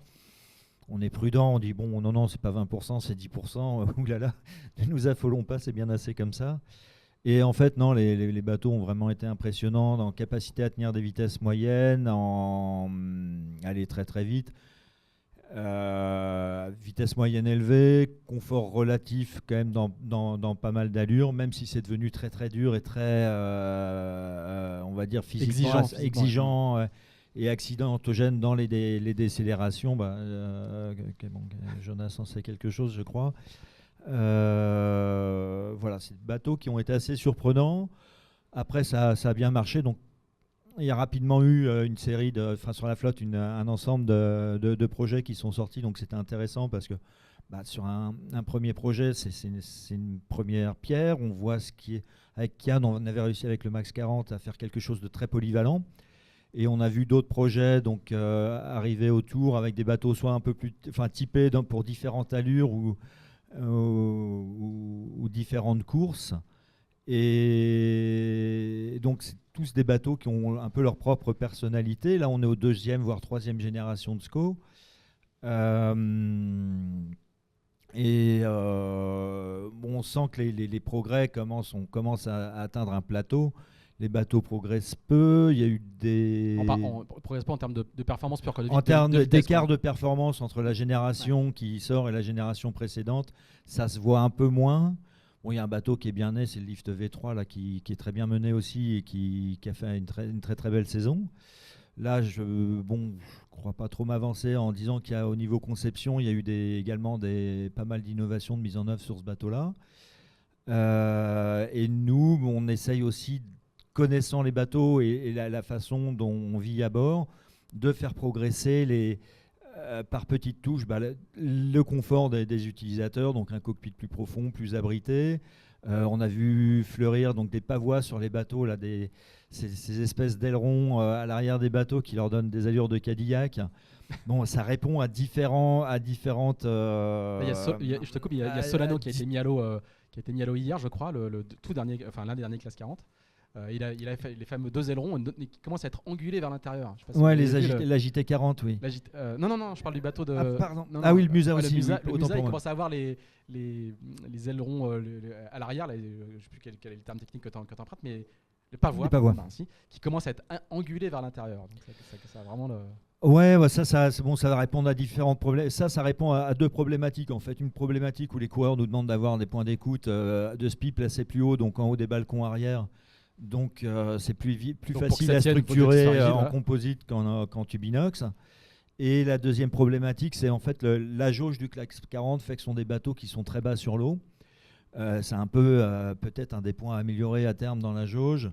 E: On est prudent, on dit bon, non, c'est pas 20%, c'est 10%. Oulala, ne nous affolons pas, c'est bien assez comme ça. Et en fait, non, les bateaux ont vraiment été impressionnants en capacité à tenir des vitesses moyennes, aller très très vite. Vitesse moyenne élevée, confort relatif quand même dans pas mal d'allures, même si c'est devenu très très dur et très, on va dire, physiquement exigeant et accidentogène dans les décélérations. Jonas en sait quelque chose, je crois. Voilà, c'est des bateaux qui ont été assez surprenants. Après, ça a bien marché, donc il y a rapidement eu une série sur la flotte, un ensemble de projets qui sont sortis, donc c'était intéressant parce que sur un premier projet, c'est une première pierre. On voit ce qui est avec Kian, on avait réussi avec le Max 40 à faire quelque chose de très polyvalent. Et on a vu d'autres projets donc arriver autour avec des bateaux soit un peu plus typés pour différentes allures ou différentes courses. Et donc c'est tous des bateaux qui ont un peu leur propre personnalité. Là on est au 2e voire 3e génération de SCO. On sent que les progrès on commence à atteindre un plateau. Les bateaux progressent peu. Il y a eu des.
B: On progresse pas en termes de performance pure.
E: En termes d'écart de performance entre la génération qui sort et la génération précédente, ça se voit un peu moins. Bon, il y a un bateau qui est bien né, c'est le Lift V3 là, qui est très bien mené aussi et qui a fait une très très belle saison. Là, je crois pas trop m'avancer en disant qu'il y a au niveau conception, il y a eu également pas mal d'innovations de mise en œuvre sur ce bateau-là. Et nous, on essaye aussi, connaissant les bateaux et la façon dont on vit à bord, de faire progresser par petites touches le confort des utilisateurs, donc un cockpit plus profond, plus abrité. On a vu fleurir donc des pavois sur les bateaux, là, ces espèces d'ailerons à l'arrière des bateaux qui leur donnent des allures de Cadillac. Bon, ça répond à différentes.
B: Je te coupe, il y a Solano qui a été mis à l'eau hier, je crois, l'un des derniers classe 40. Il a fait les fameux 2 ailerons qui commencent à être angulés vers l'intérieur.
E: Ouais, la JT40, oui.
B: Non, je parle du bateau de.
E: Ah, pardon. Oui, le Musa aussi.
B: Le Musa, il commence à avoir les ailerons à l'arrière. Je ne sais plus quel est le terme technique que tu empruntes, mais les pavois. Qui commencent à être angulés vers l'intérieur. Donc ça vraiment le.
E: Ouais, ça va répondre à différents problèmes. Ça répond à 2 problématiques en fait. Une problématique où les coureurs nous demandent d'avoir des points d'écoute de SPI placés plus haut, donc en haut des balcons arrière. Donc c'est plus facile à structurer en composite qu'en tube inox. Et la deuxième problématique, c'est en fait la jauge du classe 40 fait que ce sont des bateaux qui sont très bas sur l'eau. C'est un peu peut-être un des points à améliorer à terme dans la jauge.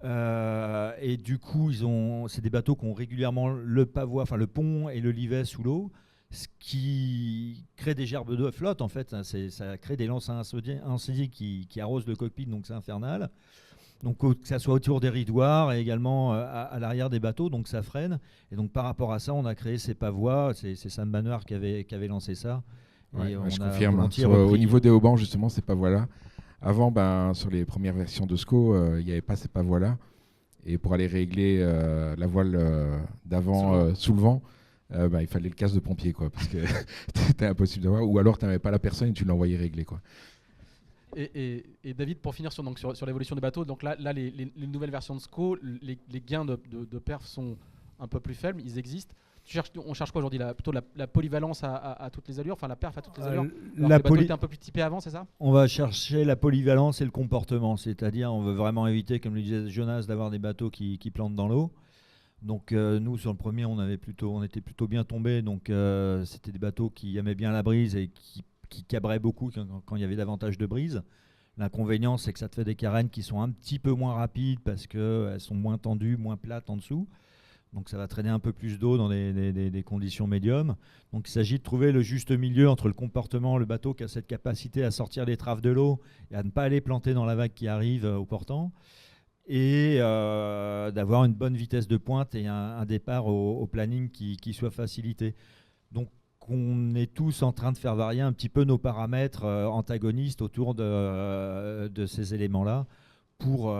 E: Et du coup, c'est des bateaux qui ont régulièrement le pont et le livet sous l'eau, ce qui crée des gerbes de flotte en fait. Ça crée des lances incendies qui arrosent le cockpit, donc c'est infernal. Donc que ça soit autour des ridoirs et également à l'arrière des bateaux, donc ça freine. Et donc par rapport à ça, on a créé ces pavois. C'est Sam Manoir qui avait lancé ça.
C: Ouais,
E: et
C: je
E: on a
C: confirme.
E: repris.
C: Au niveau des haubans, justement, ces pavois-là. Avant, sur les premières versions de SCO, il n'y avait pas ces pavois-là. Et pour aller régler la voile d'avant sous le vent, il fallait le casque de pompier, quoi, parce que c'était impossible d'avoir. Ou alors tu n'avais pas la personne et tu l'envoyais régler, quoi.
B: Et David, pour finir sur l'évolution des bateaux, donc là les nouvelles versions de SCO, les gains de perf sont un peu plus faibles, ils existent. On cherche quoi aujourd'hui, plutôt la polyvalence à toutes les allures, enfin la perf à toutes les allures. Les bateaux étaient un peu plus typés avant, c'est ça?
E: On va chercher la polyvalence et le comportement, c'est-à-dire on veut vraiment éviter, comme le disait Jonas, d'avoir des bateaux qui plantent dans l'eau. Donc nous sur le premier on était plutôt bien tombés, donc c'était des bateaux qui aimaient bien la brise et qui cabraient beaucoup quand il y avait davantage de brise. L'inconvénient c'est que ça te fait des carènes qui sont un petit peu moins rapides parce qu'elles sont moins tendues, moins plates en dessous. Donc ça va traîner un peu plus d'eau dans des conditions médium. Donc il s'agit de trouver le juste milieu entre le comportement, le bateau qui a cette capacité à sortir les traves de l'eau et à ne pas aller planter dans la vague qui arrive au portant, et d'avoir une bonne vitesse de pointe et un départ au planning qui soit facilité. Donc on est tous en train de faire varier un petit peu nos paramètres antagonistes autour de ces éléments-là pour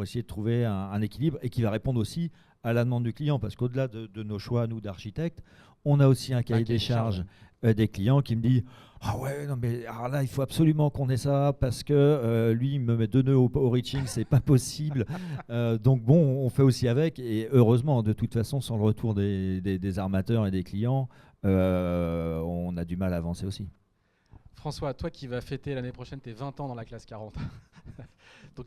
E: essayer de trouver un équilibre et qui va répondre aussi à la demande du client, parce qu'au-delà de nos choix, nous, d'architectes, on a aussi un cahier des charges des clients qui me dit « Ah ouais, non mais alors là, il faut absolument qu'on ait ça, parce que lui, il me met 2 nœuds au reaching, c'est pas possible. » Donc bon, on fait aussi avec, et heureusement, de toute façon, sans le retour des armateurs et des clients, on a du mal à avancer aussi.
B: François, toi qui vas fêter l'année prochaine tes 20 ans dans la classe 40, donc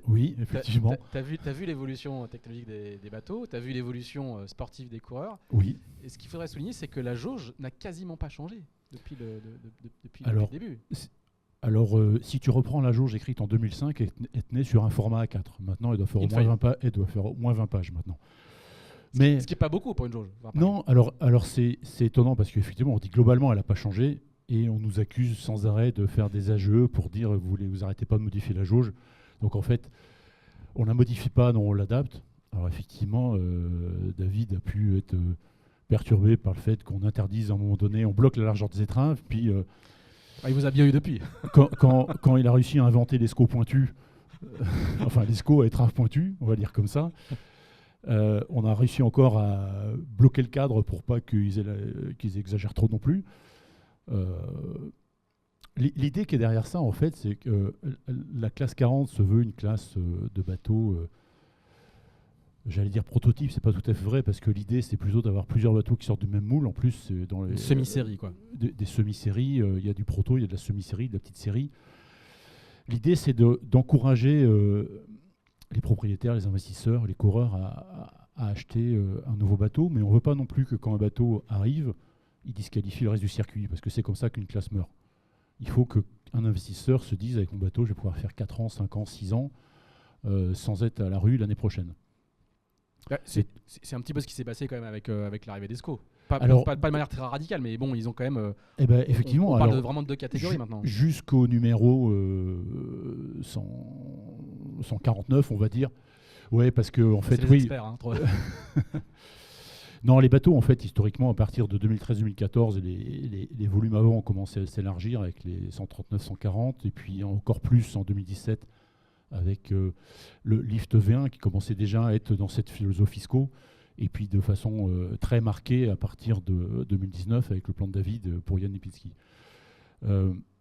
F: oui, effectivement.
B: Tu as vu l'évolution technologique des bateaux, tu as vu l'évolution sportive des coureurs.
F: Oui.
B: Et ce qu'il faudrait souligner, c'est que la jauge n'a quasiment pas changé depuis le début.
F: Alors, si tu reprends la jauge écrite en 2005, elle tenait sur un format A4. Maintenant, elle doit faire au moins 20 pages maintenant.
B: Mais ce qui n'est pas beaucoup pour une jauge.
F: Non, alors c'est étonnant parce qu'effectivement, on dit globalement, elle n'a pas changé. Et on nous accuse sans arrêt de faire des AGE pour dire vous arrêtez pas de modifier la jauge. Donc en fait, on la modifie pas, non, on l'adapte. Alors effectivement, David a pu être perturbé par le fait qu'on interdise à un moment donné, on bloque la largeur des étrennes, puis
B: il vous a bien eu depuis.
F: quand il a réussi à inventer les SCO pointus, enfin les SCO à étrave pointue, on va dire comme ça, on a réussi encore à bloquer le cadre pour pas qu'ils exagèrent trop non plus. L'idée qui est derrière ça, en fait, c'est que la classe 40 se veut une classe de bateaux, j'allais dire prototype, c'est pas tout à fait vrai, parce que l'idée, c'est plutôt d'avoir plusieurs bateaux qui sortent du même moule. En plus, dans les
B: semi-série, quoi.
F: Des semi-séries, il y a du proto, il y a de la semi-série, de la petite série. L'idée, c'est d'encourager les propriétaires, les investisseurs, les coureurs à acheter un nouveau bateau, mais on ne veut pas non plus que quand un bateau arrive, il disqualifie le reste du circuit, parce que c'est comme ça qu'une classe meurt. Il faut qu'un investisseur se dise, avec mon bateau, je vais pouvoir faire 4 ans, 5 ans, 6 ans, sans être à la rue l'année prochaine.
B: C'est un petit peu ce qui s'est passé quand même avec l'arrivée des SCO. Pas de manière très radicale, mais bon, ils ont quand même...
F: effectivement,
B: on parle vraiment de 2 catégories maintenant.
F: Jusqu'au numéro 149, on va dire. Ouais, parce que en fait,
B: oui. Experts, hein,
F: non, les bateaux, en fait, historiquement, à partir de 2013-2014, les volumes avant ont commencé à s'élargir avec les 139-140, et puis encore plus en 2017 avec le Lift V1 qui commençait déjà à être dans cette philosophie SCO, et puis de façon très marquée à partir de 2019 avec le plan de David pour Yann Lipinski.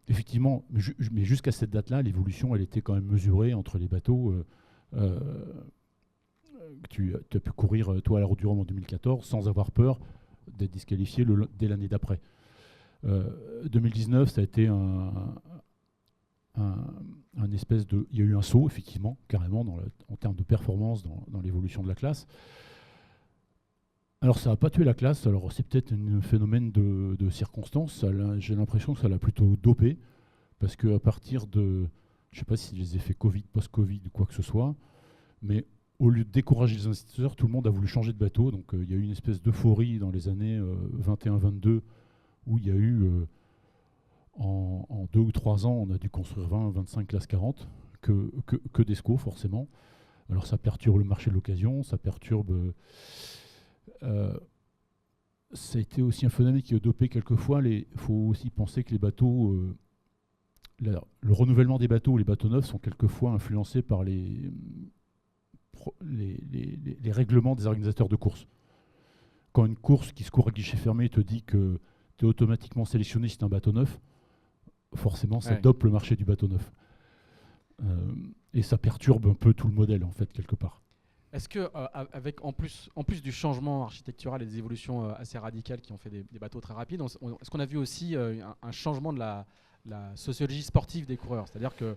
F: Effectivement, mais jusqu'à cette date-là, l'évolution, elle était quand même mesurée entre les bateaux. Tu as pu courir, toi, à la Route du Rhum en 2014, sans avoir peur d'être disqualifié dès l'année d'après. 2019, ça a été un espèce de... Il y a eu un saut, effectivement, carrément, en termes de performance dans l'évolution de la classe. Alors, ça n'a pas tué la classe. Alors, c'est peut-être un phénomène de circonstance. J'ai l'impression que ça l'a plutôt dopé, parce qu'à partir de... Je ne sais pas si les effets Covid, post-Covid, quoi que ce soit, mais... Au lieu de décourager les investisseurs, tout le monde a voulu changer de bateau. Donc il y a eu une espèce d'euphorie dans les années 21-22 où il y a eu, en 2 ou 3 ans, on a dû construire 20-25 classes 40 que d'ESCO, forcément. Alors ça perturbe le marché de l'occasion, ça perturbe... ça a été aussi un phénomène qui a dopé quelquefois. Il faut aussi penser que les bateaux... le renouvellement des bateaux, les bateaux neufs, sont quelquefois influencés par les règlements des organisateurs de course. Quand une course qui se court à guichet fermé te dit que tu es automatiquement sélectionné si tu es un bateau neuf, forcément ça dope le marché du bateau neuf. Et ça perturbe un peu tout le modèle, en fait, quelque part.
B: Est-ce que, avec en plus du changement architectural et des évolutions assez radicales qui ont fait des bateaux très rapides, est-ce qu'on a vu aussi un changement de la sociologie sportive des coureurs? C'est-à-dire que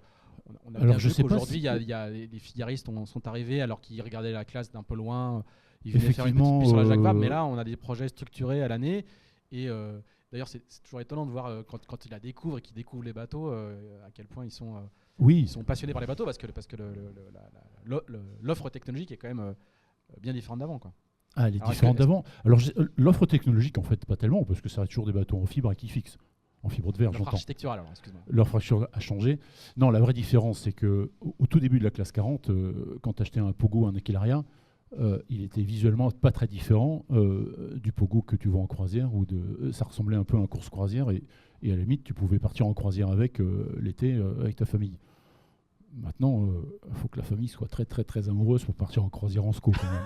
B: on a bien vu qu'aujourd'hui, les figaristes sont arrivés alors qu'ils regardaient la classe d'un peu loin. Ils venaient faire une petite piste sur la Jacques Vabre, mais là, on a des projets structurés à l'année. Et d'ailleurs, c'est toujours étonnant de voir quand ils la découvrent et qu'ils découvrent les bateaux, à quel point ils sont passionnés par les bateaux, parce que l'offre technologique est quand même bien différente d'avant, quoi.
F: Ah, elle est différente d'avant. Alors, l'offre technologique, en fait, pas tellement, parce que ça reste toujours des bateaux en fibre et qui fixent. En fibre de verre, j'entends.
B: L'offre architecturale, alors, excuse-moi.
F: L'offre architecturale a changé. Non, la vraie différence, c'est qu'au tout début de la classe 40, quand tu achetais un Pogo, un Aquelaria, il était visuellement pas très différent du Pogo que tu vois en croisière, ça ressemblait un peu à un course croisière, et à la limite, tu pouvais partir en croisière avec l'été avec ta famille. Maintenant, il faut que la famille soit très très très amoureuse pour partir en croisière en SCO, quand même.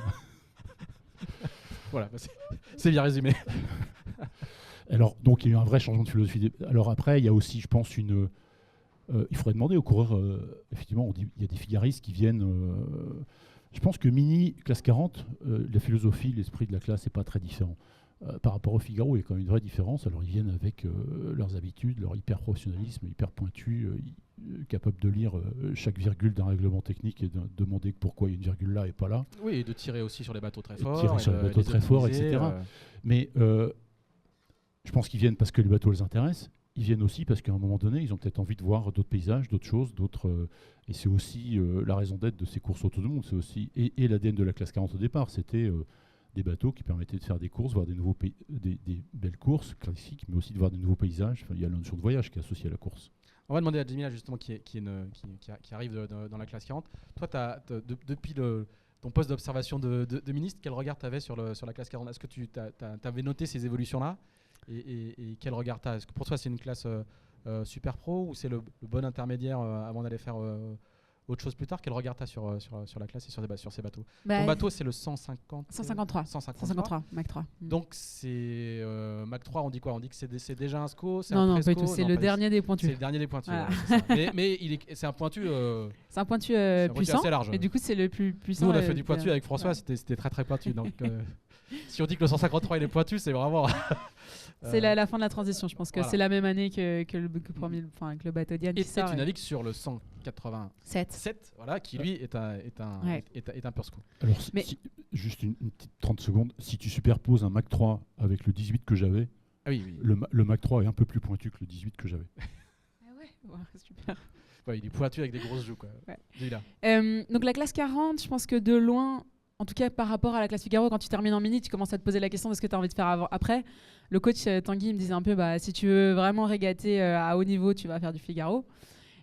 B: Voilà, c'est bien résumé.
F: Alors, donc, il y a eu un vrai changement de philosophie. Alors après, il y a aussi, je pense, il faudrait demander aux coureurs, effectivement, il y a des figaristes qui viennent... je pense que Mini, classe 40, la philosophie, l'esprit de la classe n'est pas très différent. Par rapport au Figaro, il y a quand même une vraie différence. Alors, ils viennent avec leurs habitudes, leur hyper-professionnalisme, hyper pointu, capables de lire chaque virgule d'un règlement technique et de demander pourquoi il y a une virgule là et pas là.
B: Oui, et de tirer aussi sur les bateaux très forts.
F: Tirer sur les bateaux très forts, etc. Mais je pense qu'ils viennent parce que les bateaux les intéressent. Ils viennent aussi parce qu'à un moment donné, ils ont peut-être envie de voir d'autres paysages, d'autres choses, et c'est aussi la raison d'être de ces courses autour du monde. C'est aussi et l'ADN de la classe 40 au départ, c'était des bateaux qui permettaient de faire des courses, voir des belles courses classiques, mais aussi de voir de nouveaux paysages. Enfin, il y a la notion de voyage qui est associée à la course.
B: On va demander à Jamila, justement, qui arrive dans la classe 40. Toi, depuis ton poste d'observation de ministre, quel regard tu avais sur la classe 40? Est-ce que tu avais noté ces évolutions-là, et quel regard tu as? Est-ce que pour toi, c'est une classe super pro, ou c'est le bon intermédiaire avant d'aller faire autre chose plus tard? Quel regard tu as sur la classe et sur ces bateaux? Ton bateau, c'est le 153.
G: 153, Mach 3.
B: Donc, c'est Mach 3, on dit quoi? On dit que c'est déjà un SCO?
G: Non, pas du tout. C'est le dernier des pointus.
B: C'est le dernier des pointus.
G: Voilà.
B: Mais c'est un pointu.
G: C'est un pointu puissant.
B: Assez large.
G: Et du coup, c'est le plus puissant.
B: Nous, on a fait du pointu avec François, c'était très très pointu. Donc, si on dit que le 153 il est pointu, c'est vraiment.
G: C'est la fin de la transition. Je pense que c'est la même année que le bateau Diane.
B: Et tu navigues sur le 187, voilà, qui lui est un pur SCO.
F: Alors, juste une petite 30 secondes. Si tu superposes un Mach 3 avec le 18 que j'avais, le Mach 3 est un peu plus pointu que le 18 que j'avais.
G: Ah ouais, super.
B: Ouais, il est pointu avec des grosses joues, quoi.
G: Ouais. Donc la classe 40, je pense que de loin, en tout cas par rapport à la classe Figaro, quand tu termines en mini, tu commences à te poser la question de ce que tu as envie de faire après. Le coach Tanguy me disait un peu, si tu veux vraiment régater à haut niveau, tu vas faire du Figaro.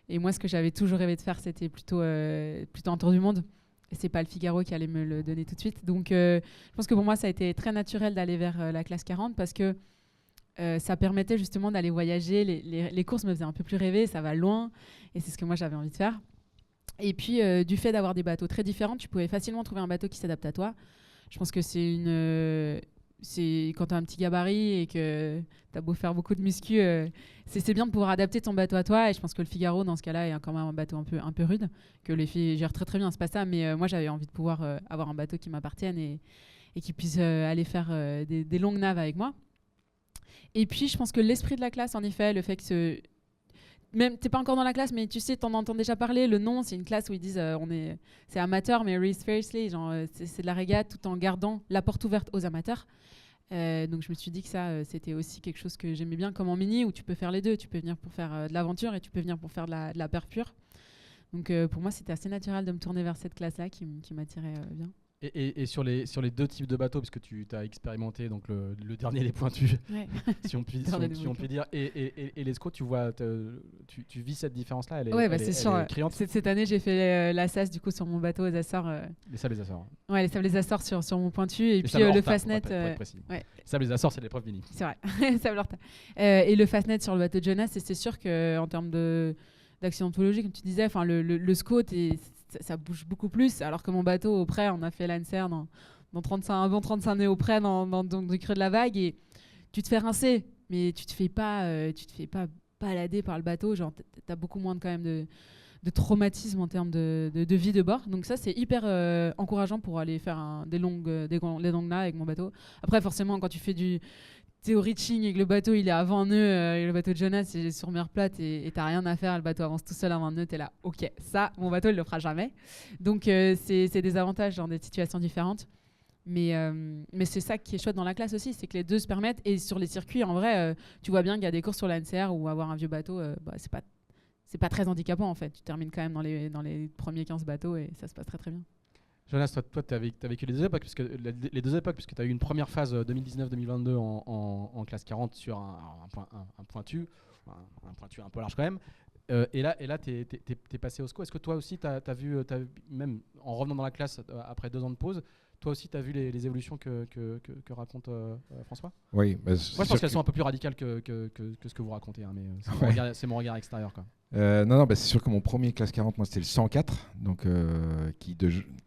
G: Et moi, ce que j'avais toujours rêvé de faire, c'était plutôt un tour du monde. Et c'est pas le Figaro qui allait me le donner tout de suite. Donc je pense que pour moi, ça a été très naturel d'aller vers la classe 40, parce que ça permettait justement d'aller voyager. Les courses me faisaient un peu plus rêver, ça va loin. Et c'est ce que moi, j'avais envie de faire. Et puis, du fait d'avoir des bateaux très différents, tu pouvais facilement trouver un bateau qui s'adapte à toi. Je pense que c'est quand tu as un petit gabarit et que tu as beau faire beaucoup de muscu, c'est bien de pouvoir adapter ton bateau à toi. Et je pense que le Figaro, dans ce cas-là, est quand même un bateau un peu rude, que les filles gèrent très très bien, c'est pas ça. Mais moi, j'avais envie de pouvoir avoir un bateau qui m'appartienne et qui puisse aller faire des longues naves avec moi. Et puis, je pense que l'esprit de la classe, en effet, le fait que même t'es pas encore dans la classe, mais tu sais, t'en entends déjà parler. Le nom, c'est une classe où ils disent c'est amateur, mais race fiercely, genre c'est de la régate, tout en gardant la porte ouverte aux amateurs. Donc je me suis dit que ça, c'était aussi quelque chose que j'aimais bien, comme en mini, où tu peux faire les deux. Tu peux venir pour faire de l'aventure et tu peux venir pour faire de la paire pure. Donc pour moi, c'était assez naturel de me tourner vers cette classe-là qui m'attirait bien.
B: Et sur les deux types de bateaux, parce que tu as expérimenté donc le dernier, les pointus,
G: Ouais.
B: si on peut dire, et l'ESCO, tu vois, tu vis cette différence-là, elle est,
G: Ouais, bah,
B: elle est-
G: c'est sûr.
B: elle est criante.
G: Cette année, j'ai fait la SAS du coup sur mon bateau aux Açores.
B: Les sables, les Açores.
G: Ouais, les sables des Açores sur mon pointu et
B: Les
G: puis
B: sables
G: le
B: Horta,
G: Fastnet.
B: pour être précis.
G: Ouais.
B: Les sables, les Açores, c'est l'épreuve mini.
G: C'est vrai, sable Horta. Et le Fastnet sur le bateau de Jonas, et c'est sûr qu'en termes d'accidentologie, comme tu disais, enfin le SCO, ça bouge beaucoup plus, alors que mon bateau au près, on a fait l'Anser dans 35 nœuds au près dans du creux de la vague, et tu te fais rincer, mais tu te fais pas balader par le bateau, genre t'as beaucoup moins quand même de traumatisme en termes de vie de bord. Donc ça, c'est hyper encourageant pour aller faire des longues là avec mon bateau. Après, forcément, quand tu fais t'es au reaching et que le bateau il est à 20 nœuds et le bateau de Jonas c'est sur mer plate et t'as rien à faire, le bateau avance tout seul à 20 nœuds, t'es là, ok, ça, mon bateau il le fera jamais. Donc c'est des avantages dans des situations différentes. Mais c'est ça qui est chouette dans la classe aussi, c'est que les deux se permettent. Et sur les circuits, en vrai, tu vois bien qu'il y a des courses sur la NCR où avoir un vieux bateau, c'est pas très handicapant en fait. Tu termines quand même dans les premiers 15 bateaux et ça se passe très très bien.
B: Jonas, toi tu as vécu les deux époques, puisque tu as eu une première phase 2019-2022 en classe 40 sur un pointu un peu large quand même. Et là t'es passé au SCO. Est-ce que toi aussi, t'as vu, même en revenant dans la classe après 2 ans de pause, toi aussi tu as vu les évolutions que raconte François?
C: Oui.
B: Moi je pense qu'elles sont un peu plus radicales que ce que vous racontez, hein, mais c'est mon regard extérieur, quoi.
C: Non, c'est sûr que mon premier classe 40, moi c'était le 104, donc qui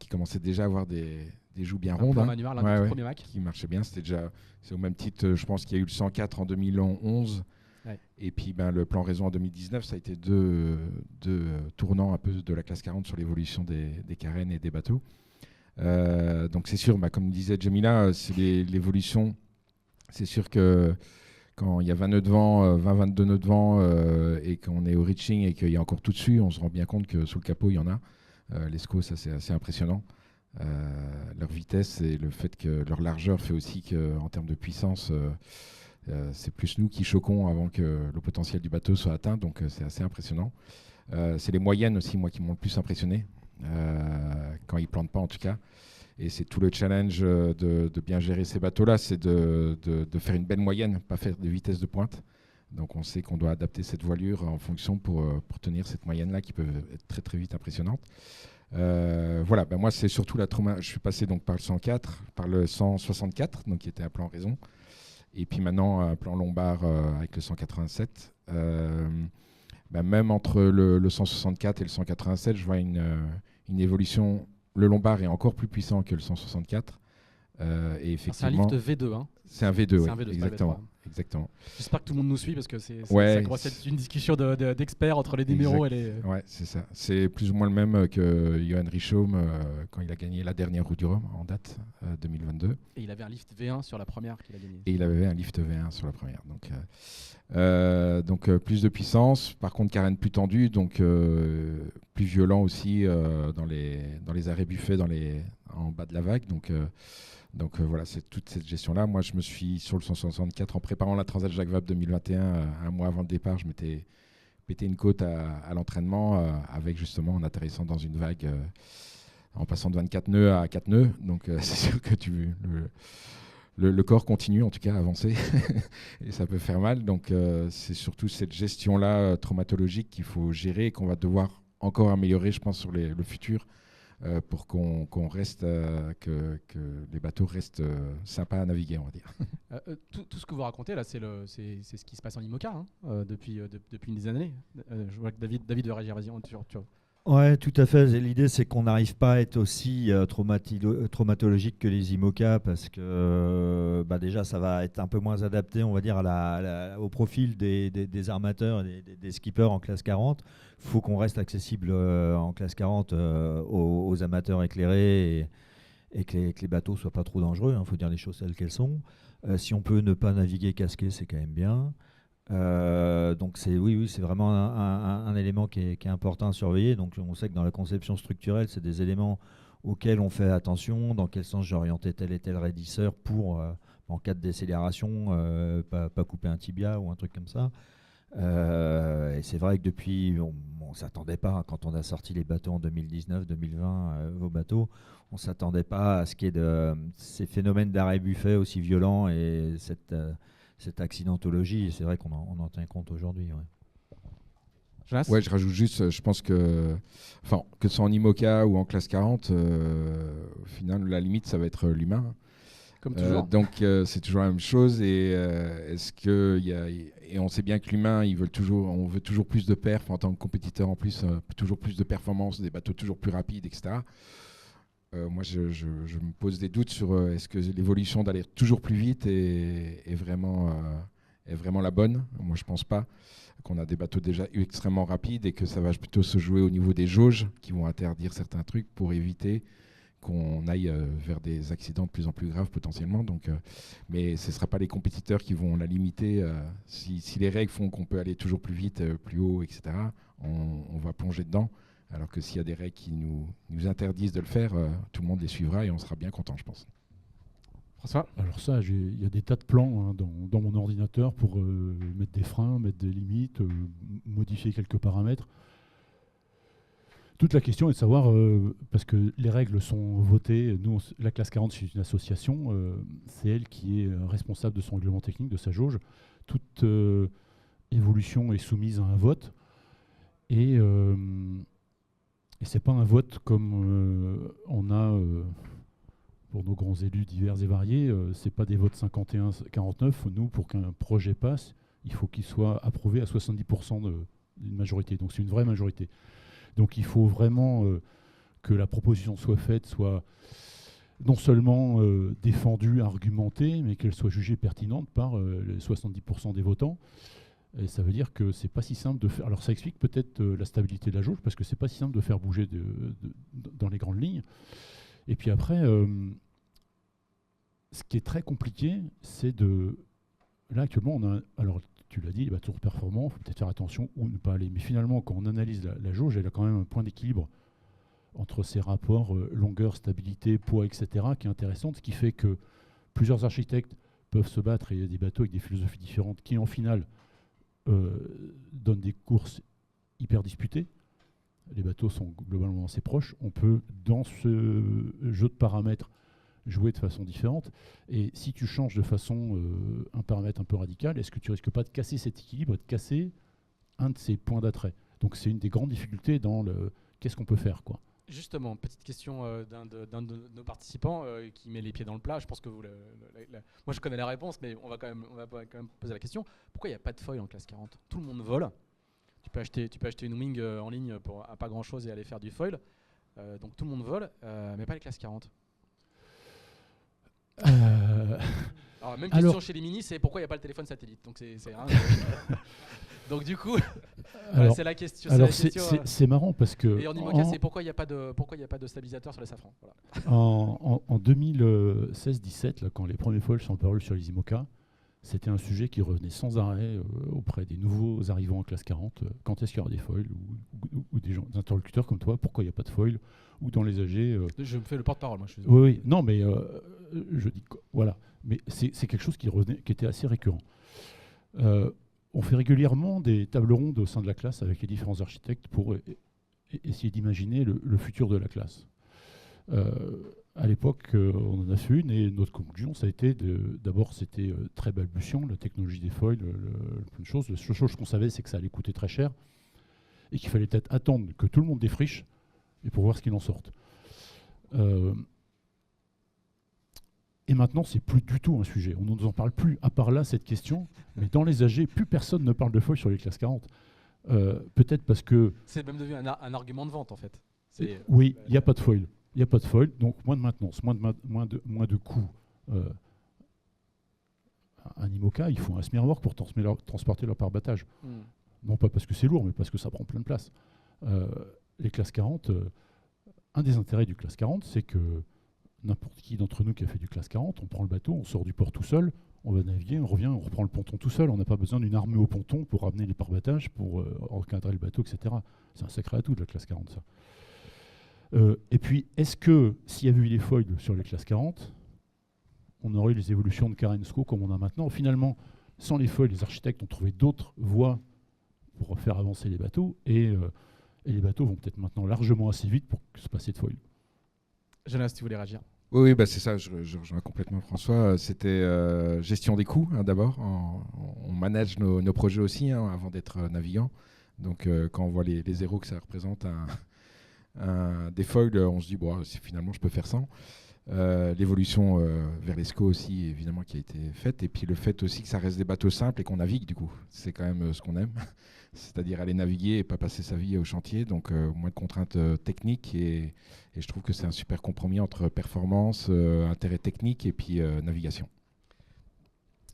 C: commençait déjà à avoir des joues bien rondes.
B: Premier Mac.
C: Qui marchait bien. C'est au même titre, je pense qu'il y a eu le 104 en 2011. Ouais. Et puis le plan raison en 2019, ça a été deux tournants un peu de la classe 40 sur l'évolution des carènes et des bateaux. Donc c'est sûr, comme disait Jamila, c'est l'évolution. C'est sûr que quand il y a 20 nœuds de vent, 20-22 nœuds de vent et qu'on est au reaching et qu'il y a encore tout dessus, on se rend bien compte que sous le capot, il y en a. Les SCO, ça c'est assez impressionnant. Leur vitesse et le fait que leur largeur fait aussi qu'en termes de puissance, c'est plus nous qui choquons avant que le potentiel du bateau soit atteint. Donc c'est assez impressionnant. C'est les moyennes aussi, moi, qui m'ont le plus impressionné, quand ils ne plantent pas en tout cas. Et c'est tout le challenge de bien gérer ces bateaux-là, c'est de faire une belle moyenne, pas faire de vitesse de pointe. Donc on sait qu'on doit adapter cette voilure en fonction pour tenir cette moyenne-là qui peut être très très vite impressionnante. Voilà, moi c'est surtout la trauma. Je suis passé donc par le 104, par le 164, donc qui était un plan raison, et puis maintenant un plan lombard avec le 187. Même entre le 164 et le 187, je vois une évolution. Le lombard est encore plus puissant que le 164. Et effectivement,
B: c'est un lift V2. Hein.
C: C'est un V2,
B: c'est un V2,
C: exactement.
B: J'espère que tout le monde nous suit parce que ça commence à être une discussion d'experts entre les numéros et les.
C: Ouais, c'est ça. C'est plus ou moins le même que Johan Richaume quand il a gagné la dernière Route du Rhum en date 2022.
B: Et il avait un lift V1 sur la première qu'il a gagné.
C: Et il avait un lift V1 sur la première. Donc plus de puissance. Par contre, carène plus tendue, donc plus violent aussi dans les arrêts buffets en bas de la vague. Donc voilà, c'est toute cette gestion-là. Moi, je me suis sur le 164 en préparant la Transat Jacques Vabre 2021, un mois avant le départ, je m'étais pété une côte à l'entraînement avec justement en atterrissant dans une vague, en passant de 24 nœuds à 4 nœuds. Donc c'est sûr que le corps continue en tout cas à avancer et ça peut faire mal. Donc c'est surtout cette gestion-là traumatologique qu'il faut gérer et qu'on va devoir encore améliorer, je pense, sur le futur. Pour qu'on reste, que les bateaux restent sympas à naviguer, on va dire.
B: Tout ce que vous racontez là, c'est ce qui se passe en IMOCA depuis une dizaine d'années. Je vois que David veut réagir, vas-y.
E: Ouais, tout à fait. L'idée, c'est qu'on n'arrive pas à être aussi traumatologique que les IMOCA parce que déjà, ça va être un peu moins adapté, on va dire, au profil des armateurs et des skippers en classe 40. Il faut qu'on reste accessible en classe 40 aux amateurs éclairés et que les bateaux ne soient pas trop dangereux. Il faut dire les choses telles qu'elles sont. Si on peut ne pas naviguer casqué, c'est quand même bien. Donc c'est vraiment un élément qui est important à surveiller. Donc on sait que dans la conception structurelle, c'est des éléments auxquels on fait attention. Dans quel sens j'ai orienté tel et tel raidisseur pour, en cas de décélération, pas couper un tibia ou un truc comme ça. Et c'est vrai que depuis, on ne s'attendait pas, quand on a sorti les bateaux en 2019-2020, vos bateaux, on ne s'attendait pas à ce qu'il y ait de ces phénomènes d'arrêt-buffet aussi violents et cette accidentologie. Et c'est vrai qu'on en tient compte aujourd'hui. Ouais.
C: Ouais, je rajoute juste, je pense que ce soit en IMOCA ou en classe 40, au final, la limite, ça va être l'humain.
B: Comme toujours.
C: Donc, c'est toujours la même chose. Et est-ce que et on sait bien que l'humain, on veut toujours plus de perf en tant que compétiteur, en plus, toujours plus de performance, des bateaux toujours plus rapides, etc. Moi, je me pose des doutes sur est-ce que l'évolution d'aller toujours plus vite est vraiment la bonne. Moi, je pense pas qu'on a des bateaux déjà extrêmement rapides et que ça va plutôt se jouer au niveau des jauges qui vont interdire certains trucs pour éviter qu'on aille vers des accidents de plus en plus graves potentiellement. Donc, mais ce ne sera pas les compétiteurs qui vont la limiter. Si les règles font qu'on peut aller toujours plus vite, plus haut, etc., on va plonger dedans. Alors que s'il y a des règles qui nous interdisent de le faire, tout le monde les suivra et on sera bien content, je pense.
B: François ?
F: Alors ça, il y a des tas de plans dans mon ordinateur pour mettre des freins, mettre des limites, modifier quelques paramètres. Toute la question est de savoir, parce que les règles sont votées, nous, la classe 40, c'est une association, c'est elle qui est responsable de son règlement technique, de sa jauge. Toute évolution est soumise à un vote. Et ce n'est pas un vote comme on a pour nos grands élus divers et variés. Ce n'est pas des votes 51-49. Nous, pour qu'un projet passe, il faut qu'il soit approuvé à 70% d'une majorité. Donc c'est une vraie majorité. Donc il faut vraiment que la proposition soit faite, soit non seulement défendue, argumentée, mais qu'elle soit jugée pertinente par les 70% des votants. Et ça veut dire que c'est pas si simple de faire. Alors ça explique peut-être la stabilité de la jauge, parce que c'est pas si simple de faire bouger dans les grandes lignes. Et puis après, ce qui est très compliqué, c'est de... Là actuellement, on a... Alors tu l'as dit, les bateaux performants, il faut peut-être faire attention ou ne pas aller. Mais finalement, quand on analyse la jauge, elle a quand même un point d'équilibre entre ces rapports longueur, stabilité, poids, etc., qui est intéressant, ce qui fait que plusieurs architectes peuvent se battre, et il y a des bateaux avec des philosophies différentes qui, en finale, donnent des courses hyper disputées. Les bateaux sont globalement assez proches. On peut, dans ce jeu de paramètres, jouer de façon différente. Et si tu changes de façon un paramètre un peu radical, est-ce que tu risques pas de casser cet équilibre et de casser un de ces points d'attrait? Donc c'est une des grandes difficultés dans le qu'est-ce qu'on peut faire, quoi.
B: Justement, petite question d'un de nos participants qui met les pieds dans le plat. Je pense que vous, moi je connais la réponse, mais on va quand même poser la question. Pourquoi il n'y a pas de foil en classe 40? Tout le monde vole. Tu peux acheter une wing en ligne à pas grand chose et aller faire du foil. Donc tout le monde vole, mais pas les classes 40. Alors, même question chez les minis, c'est pourquoi il n'y a pas le téléphone satellite. Donc donc du coup, c'est la question.
F: C'est marrant parce que...
B: Et en IMOCA, c'est pourquoi il n'y a pas de stabilisateur sur les safrans. Voilà.
F: En 2016-17, là, quand les premiers foils sont apparus sur les IMOCA, c'était un sujet qui revenait sans arrêt auprès des nouveaux arrivants en classe 40. Quand est-ce qu'il y aura des foils ou des interlocuteurs comme toi, pourquoi il n'y a pas de foils? Ou dans les AG...
B: Je me fais le porte-parole, moi.
F: Oui, non, mais je dis... Voilà. Mais c'est quelque chose qui revenait, qui était assez récurrent. On fait régulièrement des tables rondes au sein de la classe avec les différents architectes pour essayer d'imaginer le futur de la classe. À l'époque, on en a fait une et notre conclusion, ça a été d'abord, c'était très balbutiant, la technologie des foils, plein de choses. La seule chose qu'on savait, c'est que ça allait coûter très cher et qu'il fallait peut-être attendre que tout le monde défriche et pour voir ce qu'il en sorte. Et maintenant, c'est plus du tout un sujet. On ne nous en parle plus, à part là, cette question. Mais dans les AG, plus personne ne parle de foil sur les classes 40. Peut-être parce que...
B: C'est même devenu un argument de vente, en fait.
F: Oui, il n'y a pas de foil. Il n'y a pas de foil, donc moins de maintenance, moins de coûts. Un IMOCA, il faut un smearwork pour transporter leur pare-battage. Non pas parce que c'est lourd, mais parce que ça prend plein de place. Les classes 40, un des intérêts du classe 40, c'est que n'importe qui d'entre nous qui a fait du classe 40, on prend le bateau, on sort du port tout seul, on va naviguer, on revient, on reprend le ponton tout seul. On n'a pas besoin d'une armée au ponton pour ramener les pare-battages, pour encadrer le bateau, etc. C'est un sacré atout de la classe 40, ça. Et puis, est-ce que s'il y avait eu les foils sur les classes 40, on aurait eu les évolutions de Karensko comme on a maintenant? Finalement, sans les foils, les architectes ont trouvé d'autres voies pour faire avancer les bateaux, et les bateaux vont peut-être maintenant largement assez vite pour se passer de foil.
B: Jonas, tu voulais réagir?
C: Oui, bah c'est ça, je rejoins complètement François. C'était gestion des coûts, d'abord. On manage nos projets aussi, avant d'être navigant. Donc quand on voit les zéros que ça représente des foils, on se dit, bon, finalement, je peux faire sans. L'évolution vers les SCO aussi, évidemment, qui a été faite. Et puis le fait aussi que ça reste des bateaux simples et qu'on navigue, du coup. C'est quand même ce qu'on aime. C'est-à-dire aller naviguer et pas passer sa vie au chantier. Donc moins de contraintes techniques. Et je trouve que c'est un super compromis entre performance, intérêt technique et puis navigation.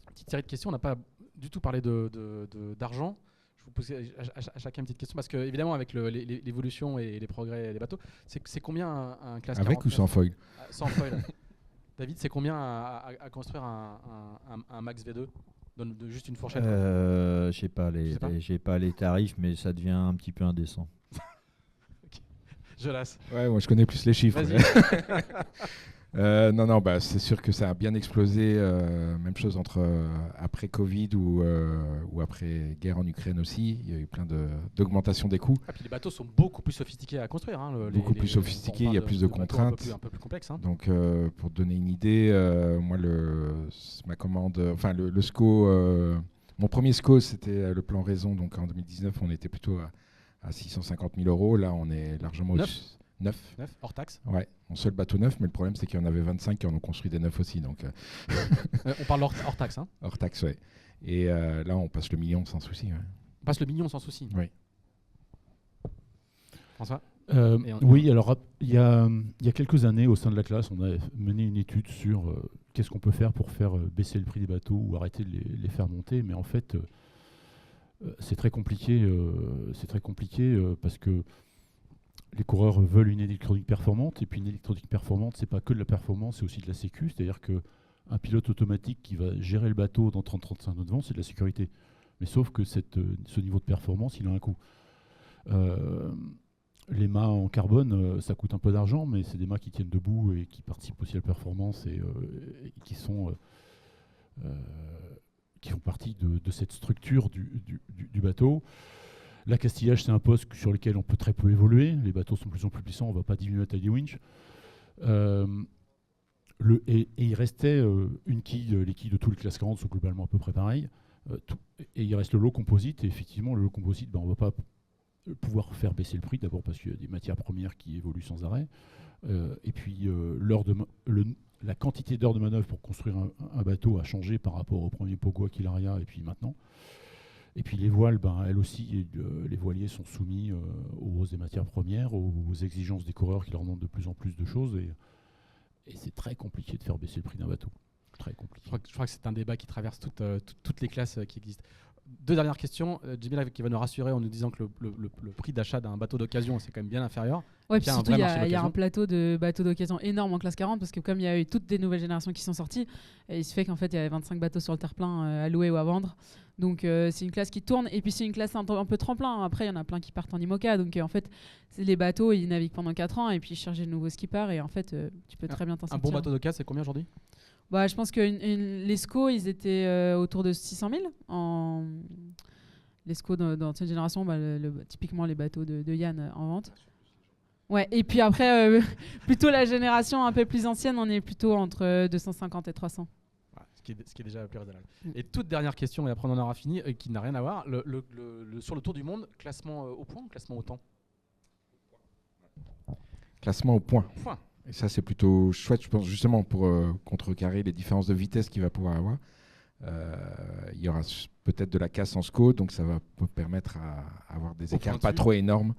B: Petite série de questions. On n'a pas du tout parlé d'argent. Je vous pose à chacun une petite question. Parce qu'évidemment, avec l'évolution et les progrès des bateaux, c'est combien un classe 40
C: Avec ou sans foil?
B: Sans foil. David, c'est combien à construire un Max V2? Donne juste une fourchette.
E: J'ai pas les tarifs, mais ça devient un petit peu indécent.
B: Okay. Jonas.
C: Ouais, moi je connais plus les chiffres. Non, bah, c'est sûr que ça a bien explosé. Même chose après Covid ou après guerre en Ukraine aussi. Il y a eu plein d'augmentation des coûts.
B: Et puis les bateaux sont beaucoup plus sophistiqués à construire.
C: Beaucoup plus sophistiqués, il y a plus de contraintes.
B: Un peu plus complexe.
C: Donc pour te donner une idée, moi ma commande, enfin le SCO, mon premier SCO c'était le plan raison. Donc en 2019 on était plutôt à 650 000 €. Là on est largement au-dessus. 9,
B: hors taxe.
C: Ouais, mon seul bateau neuf, mais le problème c'est qu'il y en avait 25 qui en ont construit des neufs aussi. Donc,
B: on parle hors taxe. Hein.
C: Hors taxe, ouais. Et là, on passe le million sans souci. Ouais.
B: On passe le million sans souci.
C: Oui.
B: François?
F: Oui, alors il y a quelques années, au sein de la classe, on a mené une étude sur qu'est-ce qu'on peut faire pour faire baisser le prix des bateaux ou arrêter de les faire monter. Mais en fait, c'est très compliqué. Parce que les coureurs veulent une électronique performante, et puis une électronique performante, c'est pas que de la performance, c'est aussi de la sécu. C'est-à-dire qu'un pilote automatique qui va gérer le bateau dans 30-35 nœuds de vent, c'est de la sécurité. Mais sauf que ce niveau de performance, il a un coût. Les mâts en carbone, ça coûte un peu d'argent, mais c'est des mâts qui tiennent debout et qui participent aussi à la performance et qui font partie de cette structure du bateau. L'accastillage, c'est un poste sur lequel on peut très peu évoluer. Les bateaux sont de plus en plus puissants, on ne va pas diminuer la taille des winches. Et il restait une quille, les quilles de tous les classes 40 sont globalement à peu près pareilles. Et il reste le lot composite, et effectivement, le lot composite, on ne va pas pouvoir faire baisser le prix, d'abord parce qu'il y a des matières premières qui évoluent sans arrêt. Et puis, la quantité d'heures de manœuvre pour construire un bateau a changé par rapport au premier Pogo Aquilaria et puis maintenant. Et puis les voiles, elles aussi, les voiliers sont soumis aux hausses des matières premières, aux exigences des coureurs qui leur demandent de plus en plus de choses. Et c'est très compliqué de faire baisser le prix d'un bateau. Très compliqué.
B: Je crois que c'est un débat qui traverse toutes les classes qui existent. Deux dernières questions. Jimmy qui va nous rassurer en nous disant que le prix d'achat d'un bateau d'occasion, c'est quand même bien inférieur.
G: Ouais, puis surtout, il y a un plateau de bateaux d'occasion énorme en classe 40, parce que comme il y a eu toutes des nouvelles générations qui sont sorties, il se fait qu'en fait, il y avait 25 bateaux sur le terre-plein à louer ou à vendre. Donc c'est une classe qui tourne, et puis c'est une classe un peu tremplin. Après, il y en a plein qui partent en IMOCA. Donc en fait, les bateaux, ils naviguent pendant 4 ans, et puis ils cherchent de nouveaux skippers, et en fait, tu peux très bien t'en sortir.
B: Un bon bateau d'occasion, c'est combien aujourd'hui ?
G: Je pense que les SCO, ils étaient autour de 600 000 les SCO d'ancienne génération, typiquement les bateaux de Yann en vente. Ouais, et puis après, plutôt la génération un peu plus ancienne, on est plutôt entre 250 et 300.
B: Ce qui est déjà plus raisonnable. Et toute dernière question, et après on en aura fini, qui n'a rien à voir. Sur le tour du monde, classement au point ou classement au temps ?
C: Classement au point. Et ça, c'est plutôt chouette, je pense, justement pour contrecarrer les différences de vitesse qu'il va pouvoir avoir. Il y aura peut-être de la casse en SCO, donc ça va permettre à avoir des écarts pas trop énormes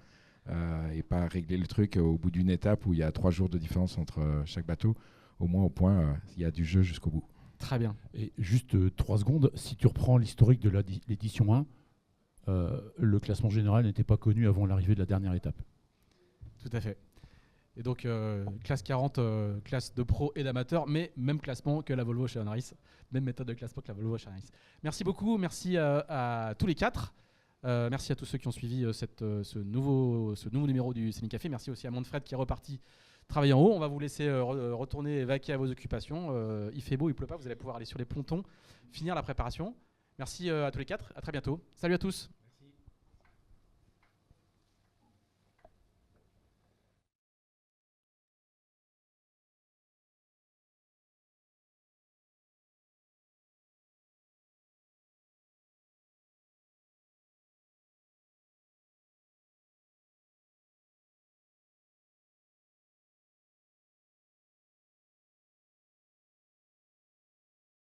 C: et pas régler le truc au bout d'une étape où il y a 3 jours de différence entre chaque bateau. Au moins, au point, il y a du jeu jusqu'au bout.
B: Très bien.
F: Et juste 3 secondes, si tu reprends l'historique de l'édition 1, le classement général n'était pas connu avant l'arrivée de la dernière étape.
B: Tout à fait. Et donc, classe 40, classe de pro et d'amateur, mais même classement que la Volvo chez Honoris, même méthode de classement que la Volvo chez Honoris. Merci beaucoup, merci à tous les 4. Merci à tous ceux qui ont suivi ce nouveau numéro du Sailing Café. Merci aussi à Manfred qui est reparti travailler en haut. On va vous laisser retourner vaquer à vos occupations. Il fait beau, il pleut pas, vous allez pouvoir aller sur les pontons, finir la préparation. Merci à tous les 4, à très bientôt. Salut à tous.